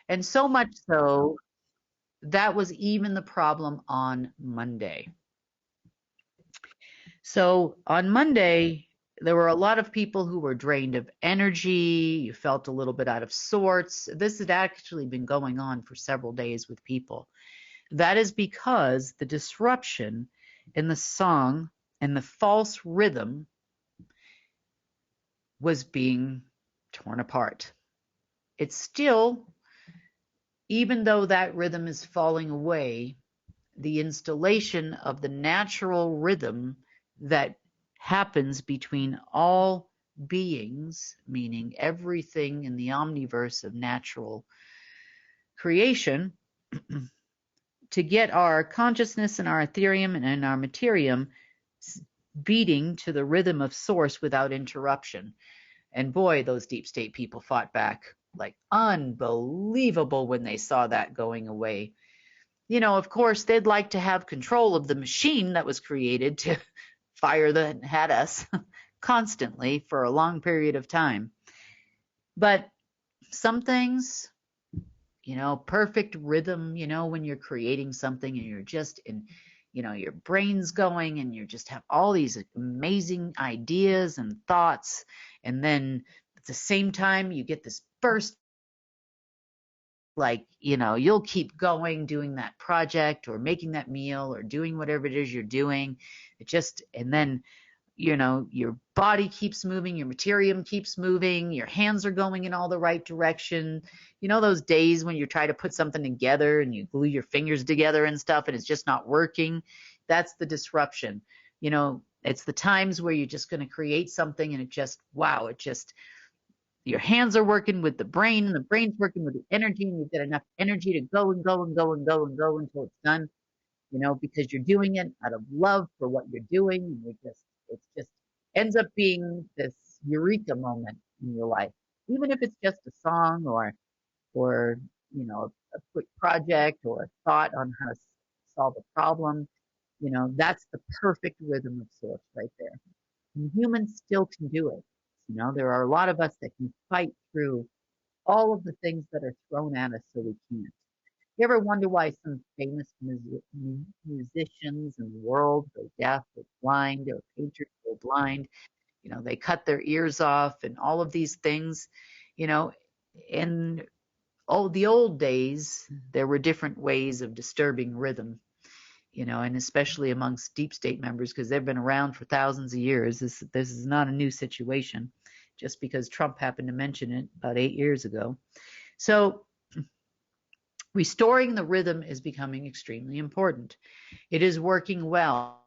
and so much so, that was even the problem on Monday. So on Monday, there were a lot of people who were drained of energy. You felt a little bit out of sorts. This had actually been going on for several days with people. That is because the disruption in the song and the false rhythm was being torn apart. It's still, even though that rhythm is falling away, the installation of the natural rhythm that happens between all beings, meaning everything in the omniverse of natural creation, to get our consciousness and our etherium and our materium beating to the rhythm of source without interruption. And boy, those deep state people fought back like unbelievable when they saw that going away. You know, of course, they'd like to have control of the machine that was created to fire that had us constantly for a long period of time. But some things, you know, perfect rhythm, you know, when you're creating something and you're just in, you know, your brain's going and you just have all these amazing ideas and thoughts. And then at the same time, you get this burst, like, you know, you'll keep going doing that project or making that meal or doing whatever it is you're doing. It just, and then, you know, your body keeps moving, your materium keeps moving, your hands are going in all the right direction. You know, those days when you try to put something together and you glue your fingers together and stuff and it's just not working. That's the disruption. You know, it's the times where you're just going to create something and it just, wow, it just, your hands are working with the brain and the brain's working with the energy and you've got enough energy to go and go and go and go and go until it's done, you know, because you're doing it out of love for what you're doing. And it just ends up being this eureka moment in your life, even if it's just a song or, you know, a quick project or a thought on how to solve a problem. You know, that's the perfect rhythm of source right there. And humans still can do it. You know, there are a lot of us that can fight through all of the things that are thrown at us so we can't. You ever wonder why some famous musicians in the world go deaf or blind, or painters go blind? You know, they cut their ears off and all of these things. You know, in the old days, there were different ways of disturbing rhythm, you know, and especially amongst deep state members because they've been around for thousands of years. This is not a new situation just because Trump happened to mention it about 8 years ago. So restoring the rhythm is becoming extremely important. It is working well.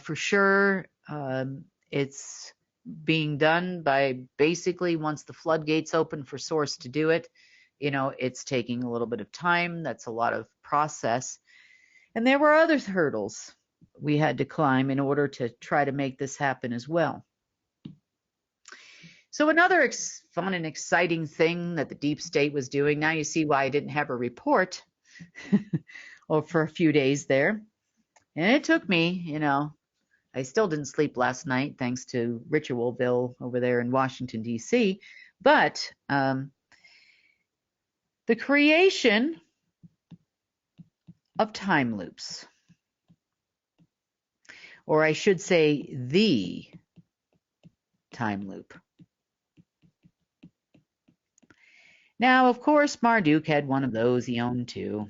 For sure, it's being done by basically once the floodgates open for source to do it, you know, it's taking a little bit of time. That's a lot of process. And there were other hurdles we had to climb in order to try to make this happen as well. So another fun and exciting thing that the deep state was doing, now you see why I didn't have a report for a few days there. And it took me, you know, I still didn't sleep last night thanks to Ritualville over there in Washington, D.C. But the creation of time loops, or I should say the time loop. Now, of course, Marduk had one of those he owned too,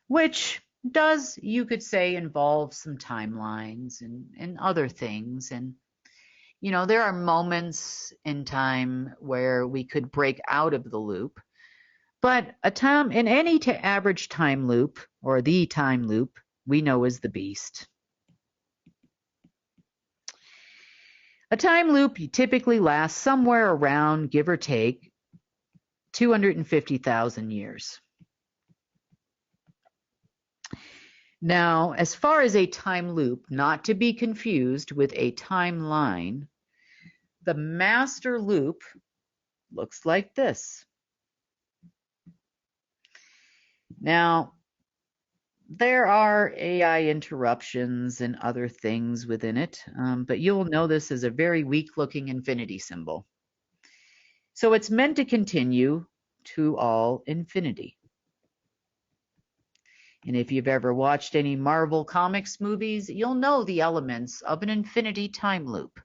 which does, you could say, involve some timelines and other things. And, you know, there are moments in time where we could break out of the loop. But in any average time loop, or the time loop, we know as the beast. A time loop typically lasts somewhere around, give or take, 250,000 years. Now, as far as a time loop, not to be confused with a timeline, the master loop looks like this. Now, there are AI interruptions and other things within it, but you'll know this as a very weak-looking infinity symbol. So it's meant to continue to all infinity. And if you've ever watched any Marvel Comics movies, you'll know the elements of an infinity time loop.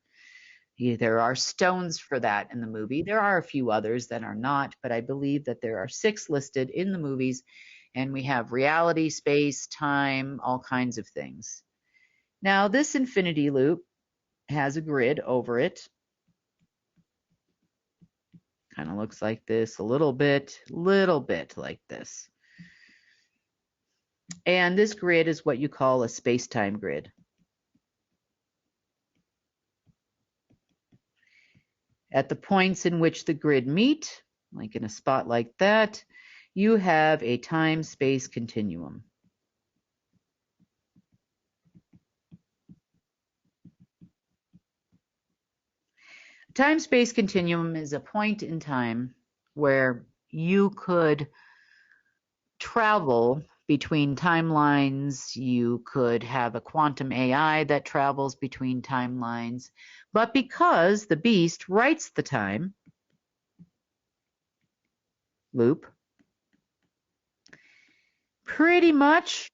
There are stones for that in the movie. There are a few others that are not, but I believe that there are 6 listed in the movies. And we have reality, space, time, all kinds of things. Now, this infinity loop has a grid over it. Kind of looks like this, a little bit like this. And this grid is what you call a space-time grid. At the points in which the grid meet, like in a spot like that, you have a time-space continuum. Time-space continuum is a point in time where you could travel between timelines. You could have a quantum AI that travels between timelines. But because the beast writes the time loop, pretty much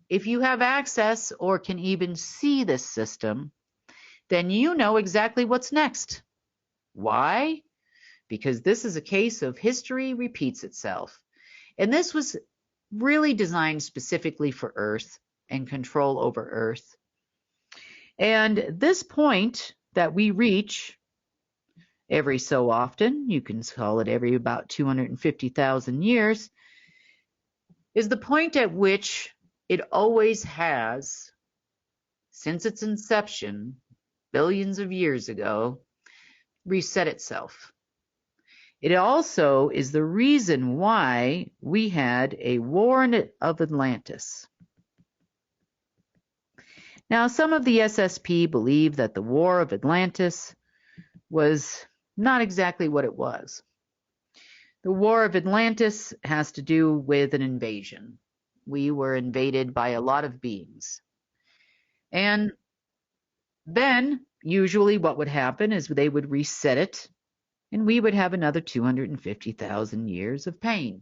if you have access or can even see this system, then you know exactly what's next. Why? Because this is a case of history repeats itself. And this was really designed specifically for Earth and control over Earth. And this point that we reach every so often, you can call it every about 250,000 years, is the point at which it always has, since its inception, billions of years ago, reset itself. It also is the reason why we had a war of Atlantis. Now, some of the SSP believe that the War of Atlantis was not exactly what it was. The War of Atlantis has to do with an invasion. We were invaded by a lot of beings. And then, usually what would happen is they would reset it, and we would have another 250,000 years of pain.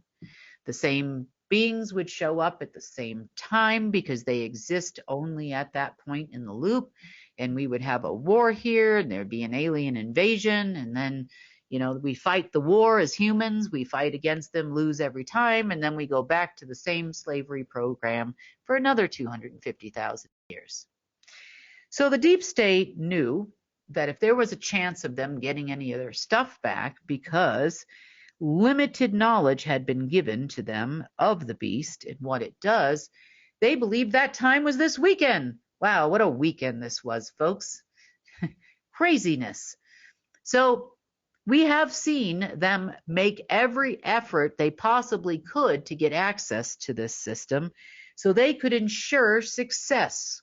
The same beings would show up at the same time because they exist only at that point in the loop, and we would have a war here, and there'd be an alien invasion, and then, you know, we fight the war as humans, we fight against them, lose every time, and then we go back to the same slavery program for another 250,000 years. So the deep state knew that if there was a chance of them getting any of their stuff back, because limited knowledge had been given to them of the beast and what it does, they believed that time was this weekend. Wow, what a weekend this was, folks. Craziness. So we have seen them make every effort they possibly could to get access to this system so they could ensure success.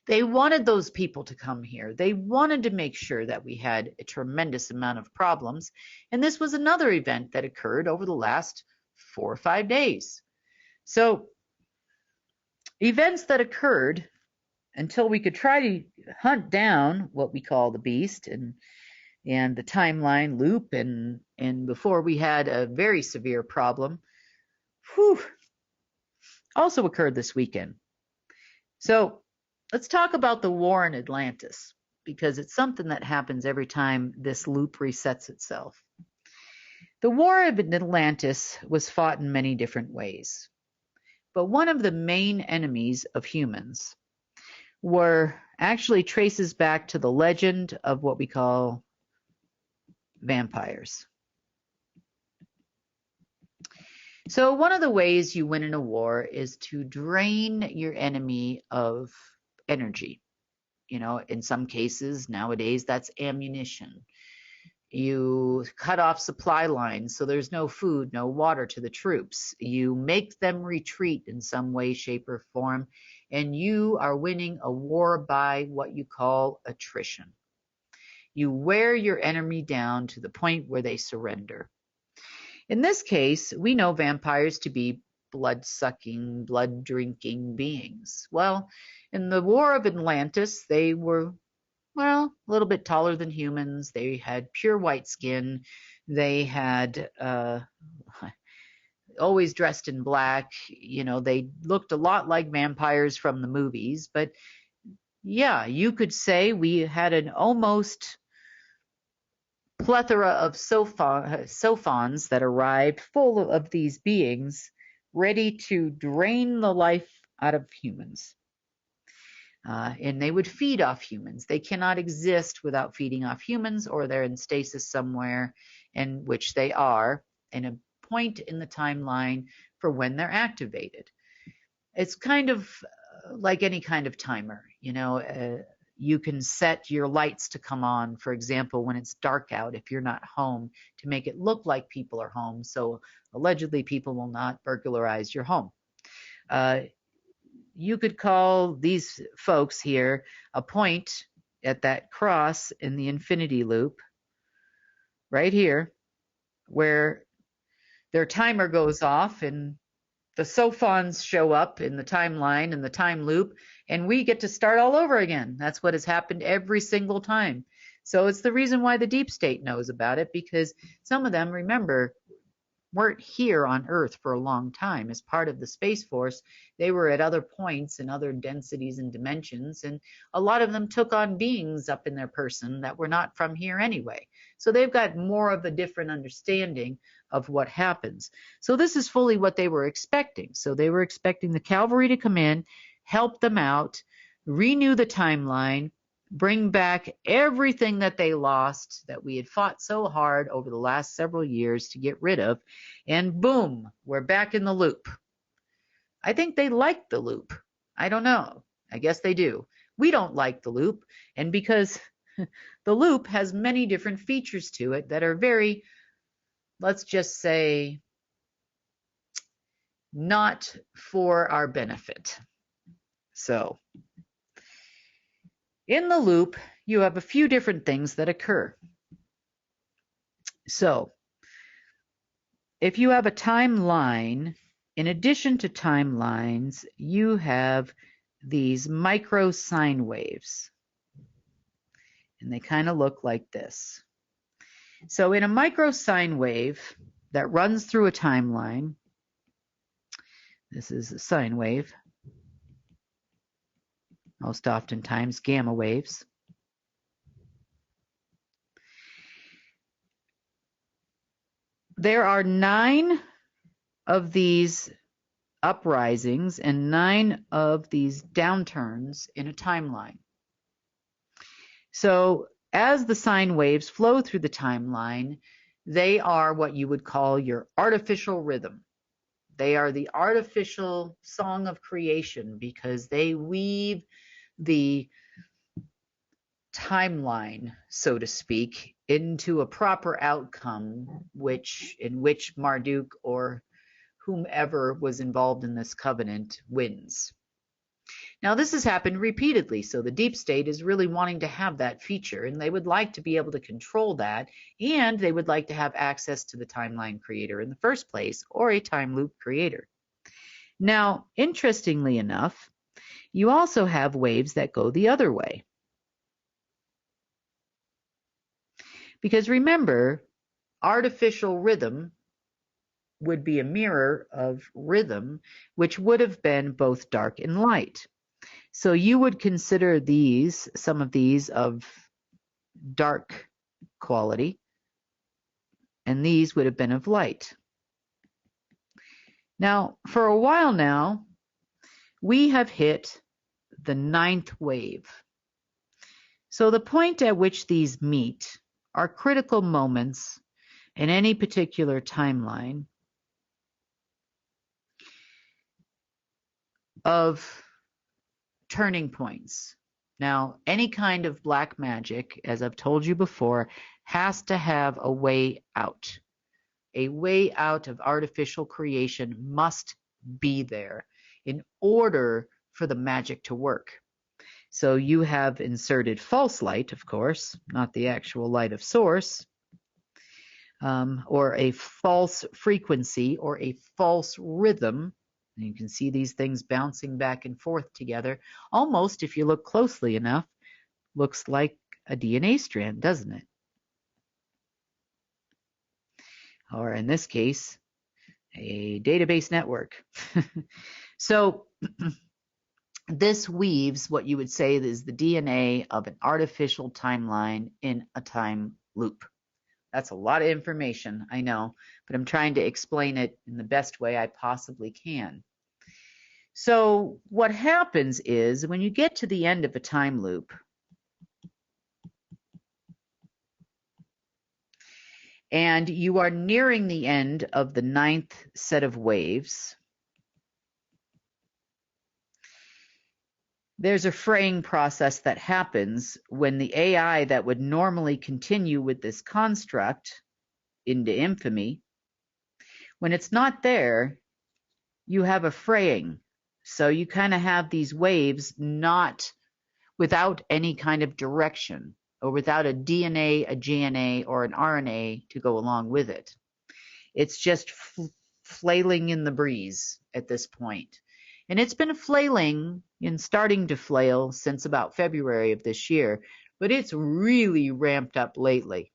They wanted those people to come here. They wanted to make sure that we had a tremendous amount of problems. And this was another event that occurred over the last 4 or 5 days. So events that occurred until we could try to hunt down what we call the beast and the timeline loop, and before we had a very severe problem, also occurred this weekend. So let's talk about the war in Atlantis, because it's something that happens every time this loop resets itself. The war of Atlantis was fought in many different ways, but one of the main enemies of humans actually traces back to the legend of what we call vampires. So one of the ways you win in a war is to drain your enemy of energy. You know, in some cases nowadays that's ammunition. You cut off supply lines so there's no food, no water to the troops. You make them retreat in some way, shape, or form, and you are winning a war by what you call attrition. You wear your enemy down to the point where they surrender. In this case, we know vampires to be blood-sucking, blood-drinking beings. Well, in the War of Atlantis, they were, well, a little bit taller than humans. They had pure white skin. They had always dressed in black. You know, they looked a lot like vampires from the movies, but yeah, you could say we had an almost plethora of sophons that arrived full of these beings ready to drain the life out of humans. And they would feed off humans. They cannot exist without feeding off humans, or they're in stasis somewhere, in which they are, in a point in the timeline for when they're activated. It's kind of like any kind of timer. You know, you can set your lights to come on, for example, when it's dark out, if you're not home, to make it look like people are home. So allegedly people will not burglarize your home. You could call these folks here a point at that cross in the infinity loop right here, where their timer goes off and the sophons show up in the timeline and the time loop, and we get to start all over again. That's what has happened every single time. So it's the reason why the deep state knows about it, because some of them, remember, weren't here on Earth for a long time as part of the Space Force. They were at other points and other densities and dimensions, and a lot of them took on beings up in their person that were not from here anyway. So they've got more of a different understanding of what happens. So this is fully what they were expecting. So they were expecting the cavalry to come in, help them out, renew the timeline, bring back everything that they lost, that we had fought so hard over the last several years to get rid of, and boom, we're back in the loop. I think they like the loop. I don't know. I guess they do. We don't like the loop, and because the loop has many different features to it that are very, let's just say, not for our benefit. So in the loop, you have a few different things that occur. So if you have a timeline, in addition to timelines, you have these micro sine waves. And they kind of look like this. So in a micro sine wave that runs through a timeline, this is a sine wave, most oftentimes gamma waves. There are 9 of these uprisings and 9 of these downturns in a timeline. So as the sine waves flow through the timeline, they are what you would call your artificial rhythm. They are the artificial song of creation, because they weave the timeline, so to speak, into a proper outcome, in which Marduk or whomever was involved in this covenant wins. Now, this has happened repeatedly, so the deep state is really wanting to have that feature, and they would like to be able to control that, and they would like to have access to the timeline creator in the first place, or a time loop creator. Now, interestingly enough, you also have waves that go the other way. Because remember, artificial rhythm would be a mirror of rhythm, which would have been both dark and light. So you would consider these, some of these, of dark quality, and these would have been of light. Now, for a while now, we have hit the 9th wave. So the point at which these meet are critical moments in any particular timeline of turning points. Now, any kind of black magic, as I've told you before, has to have a way out. A way out of artificial creation must be there in order for the magic to work. So you have inserted false light, of course, not the actual light of source, or a false frequency or a false rhythm. And you can see these things bouncing back and forth together. Almost, if you look closely enough, looks like a DNA strand, doesn't it? Or in this case, a database network. So this weaves what you would say is the DNA of an artificial timeline in a time loop. That's a lot of information, I know, but I'm trying to explain it in the best way I possibly can. So what happens is when you get to the end of a time loop, and you are nearing the end of the 9th set of waves, there's a fraying process that happens when the AI that would normally continue with this construct into infamy, when it's not there, you have a fraying. So you kind of have these waves not without any kind of direction, or without a DNA, a GNA, or an RNA to go along with it. It's just flailing in the breeze at this point. And it's been flailing and starting to flail since about February of this year, but it's really ramped up lately.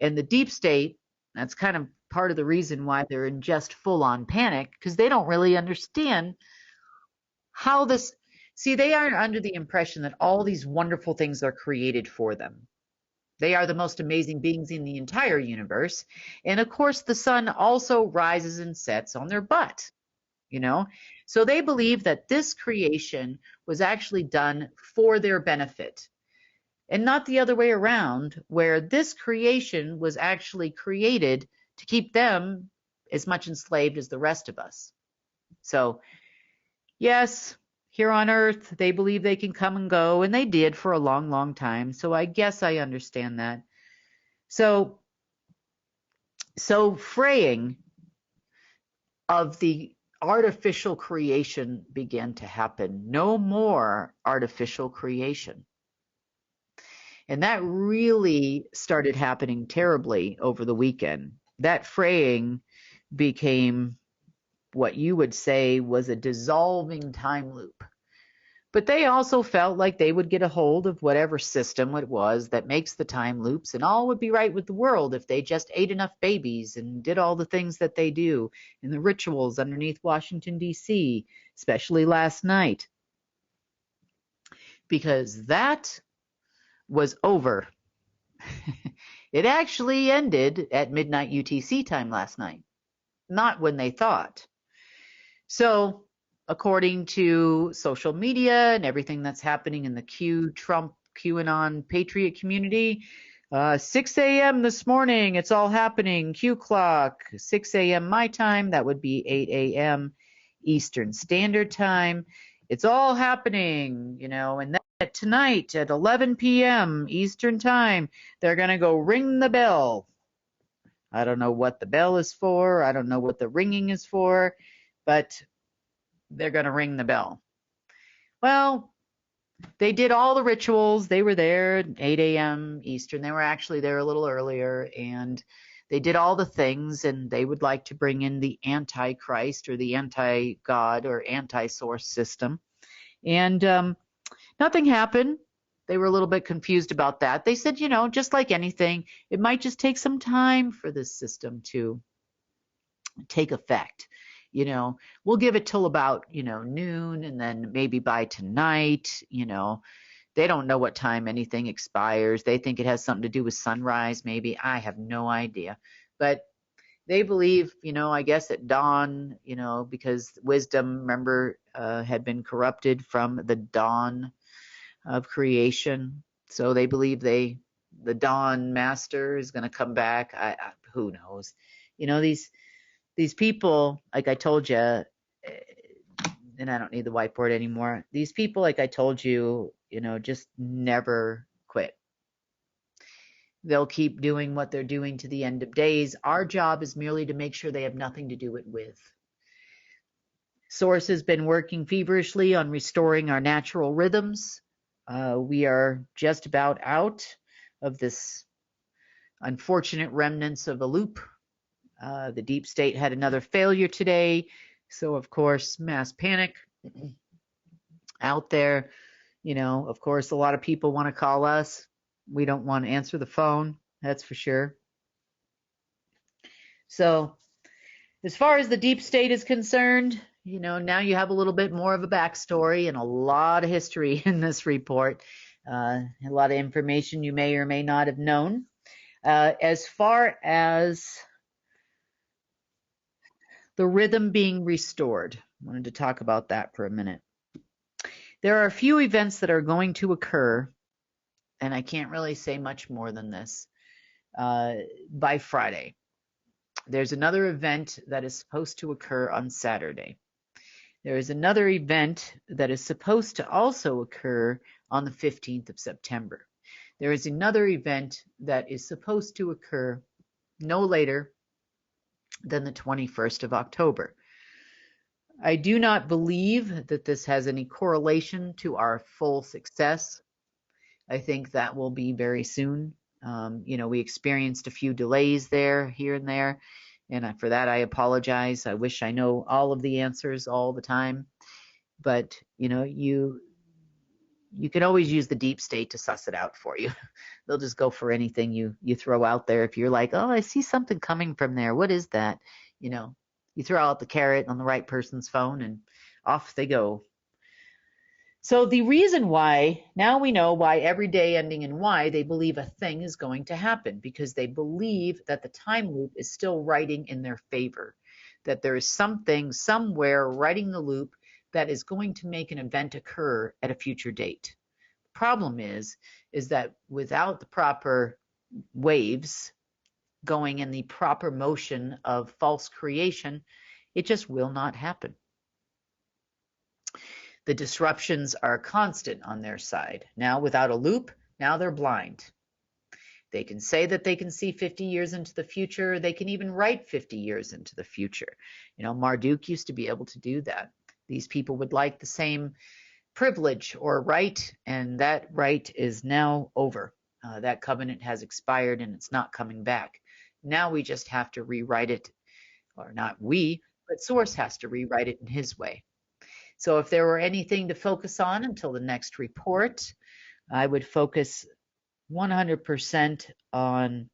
And the deep state, that's kind of part of the reason why they're in just full-on panic, because they don't really understand how this. See, they are under the impression that all these wonderful things are created for them. They are the most amazing beings in the entire universe. And of course, the sun also rises and sets on their butt, you know? So they believe that this creation was actually done for their benefit, and not the other way around, where this creation was actually created to keep them as much enslaved as the rest of us. So, yes, here on Earth, they believe they can come and go, and they did for a long, long time. So I guess I understand that. So fraying of the artificial creation began to happen. No more artificial creation. And that really started happening terribly over the weekend. That fraying became what you would say was a dissolving time loop. But they also felt like they would get a hold of whatever system it was that makes the time loops, and all would be right with the world if they just ate enough babies and did all the things that they do in the rituals underneath Washington, D.C., especially last night. Because that was over. It actually ended at midnight UTC time last night, not when they thought. So, according to social media and everything that's happening in the Trump, QAnon, Patriot community, 6 a.m. this morning, it's all happening. Q clock, 6 a.m. my time, that would be 8 a.m. Eastern Standard Time. It's all happening, you know, and then tonight at 11 p.m. Eastern Time, they're going to go ring the bell. I don't know what the bell is for. I don't know what the ringing is for, but they're going to ring the bell. Well, they did all the rituals. They were there at 8 a.m. Eastern. They were actually there a little earlier, and they did all the things, and they would like to bring in the Antichrist or the anti-God or anti-source system. And nothing happened. They were a little bit confused about that. They said, you know, just like anything, it might just take some time for this system to take effect. You know, we'll give it till about, you know, noon, and then maybe by tonight, you know, they don't know what time anything expires. They think it has something to do with sunrise, maybe. I have no idea. But they believe, you know, I guess at dawn, you know, because wisdom, remember, had been corrupted from the dawn of creation. So they believe the dawn master is going to come back. Who knows? You know, these people, like I told you, and I don't need the whiteboard anymore. These people, like I told you, you know, just never quit. They'll keep doing what they're doing to the end of days. Our job is merely to make sure they have nothing to do it with. Source has been working feverishly on restoring our natural rhythms. We are just about out of this unfortunate remnants of a loop. The deep state had another failure today. So, of course, mass panic out there. You know, of course, a lot of people want to call us. We don't want to answer the phone. That's for sure. So As far as the deep state is concerned, now you have a little bit more of a backstory and a lot of history in this report. A lot of information you may or may not have known. As far as the rhythm being restored, I wanted to talk about that for a minute. There are a few events that are going to occur, and I can't really say much more than this, by Friday. There's another event that is supposed to occur on Saturday. There is another event that is supposed to also occur on the 15th of September. There is another event that is supposed to occur no later than the 21st of October. I do not believe that this has any correlation to our full success. I think that will be very soon. We experienced a few delays there, here and there, and for that I apologize. I wish I know all of the answers all the time, but you can always use the deep state to suss it out for you. They'll just go for anything you throw out there. If you're like, oh, I see something coming from there, what is that? You throw out the carrot on the right person's phone and off they go. So the reason why, now we know why every day ending in Y, they believe a thing is going to happen, because they believe that the time loop is still writing in their favor, that there is something somewhere writing the loop that is going to make an event occur at a future date. The problem is that without the proper waves going in the proper motion of false creation, it just will not happen. The disruptions are constant on their side. Now, without a loop, now they're blind. They can say that they can see 50 years into the future. They can even write 50 years into the future. Marduk used to be able to do that. These people would like the same privilege or right, and that right is now over. That covenant has expired and it's not coming back. Now we just have to rewrite it, or not we, but Source has to rewrite it in his way. So if there were anything to focus on until the next report, I would focus 100% on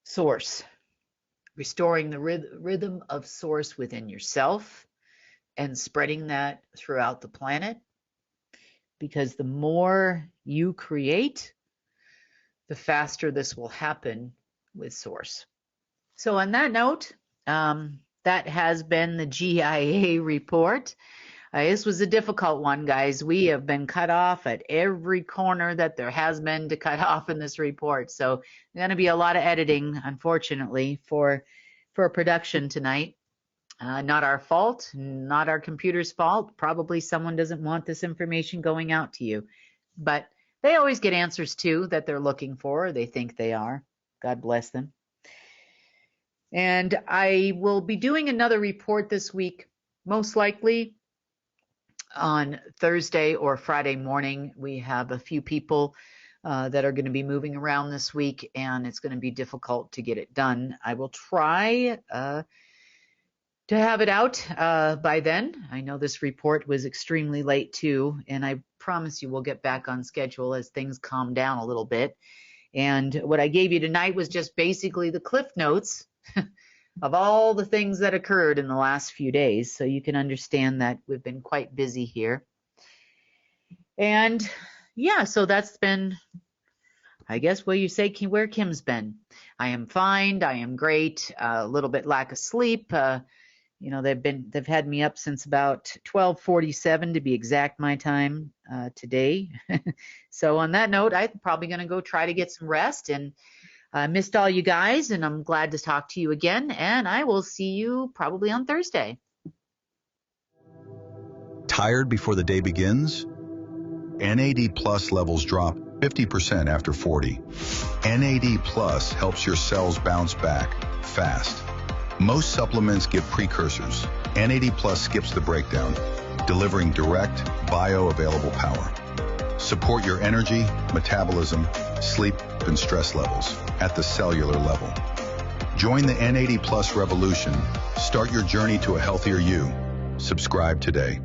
Source, restoring the rhythm of Source within yourself and spreading that throughout the planet. Because the more you create, the faster this will happen with Source. So on that note, that has been the GIA report. This was a difficult one, guys. We have been cut off at every corner that there has been to cut off in this report. So there's going to be a lot of editing, unfortunately, for production tonight. Not our fault, not our computer's fault. Probably someone doesn't want this information going out to you. But they always get answers, too, that they're looking for, or they think they are. God bless them. And I will be doing another report this week, most likely on Thursday or Friday morning. We have a few people that are going to be moving around this week, and it's going to be difficult to get it done. I will try to have it out by then. I know this report was extremely late too, and I promise you we'll get back on schedule as things calm down a little bit. And what I gave you tonight was just basically the cliff notes of all the things that occurred in the last few days, so you can understand that we've been quite busy here. And yeah, so that's been, I guess, where you say where Kim's been. I am fine. I am great. A little bit lack of sleep. They've had me up since about 12:47 to be exact my time today. So on that note, I'm probably going to go try to get some rest, and I missed all you guys, and I'm glad to talk to you again, and I will see you probably on Thursday. Tired before the day begins? NAD Plus levels drop 50% after 40. NAD Plus helps your cells bounce back fast. Most supplements give precursors. NAD Plus skips the breakdown, delivering direct, bioavailable power. Support your energy, metabolism, sleep, and stress levels at the cellular level. Join the NAD Plus revolution. Start your journey to a healthier you. Subscribe today.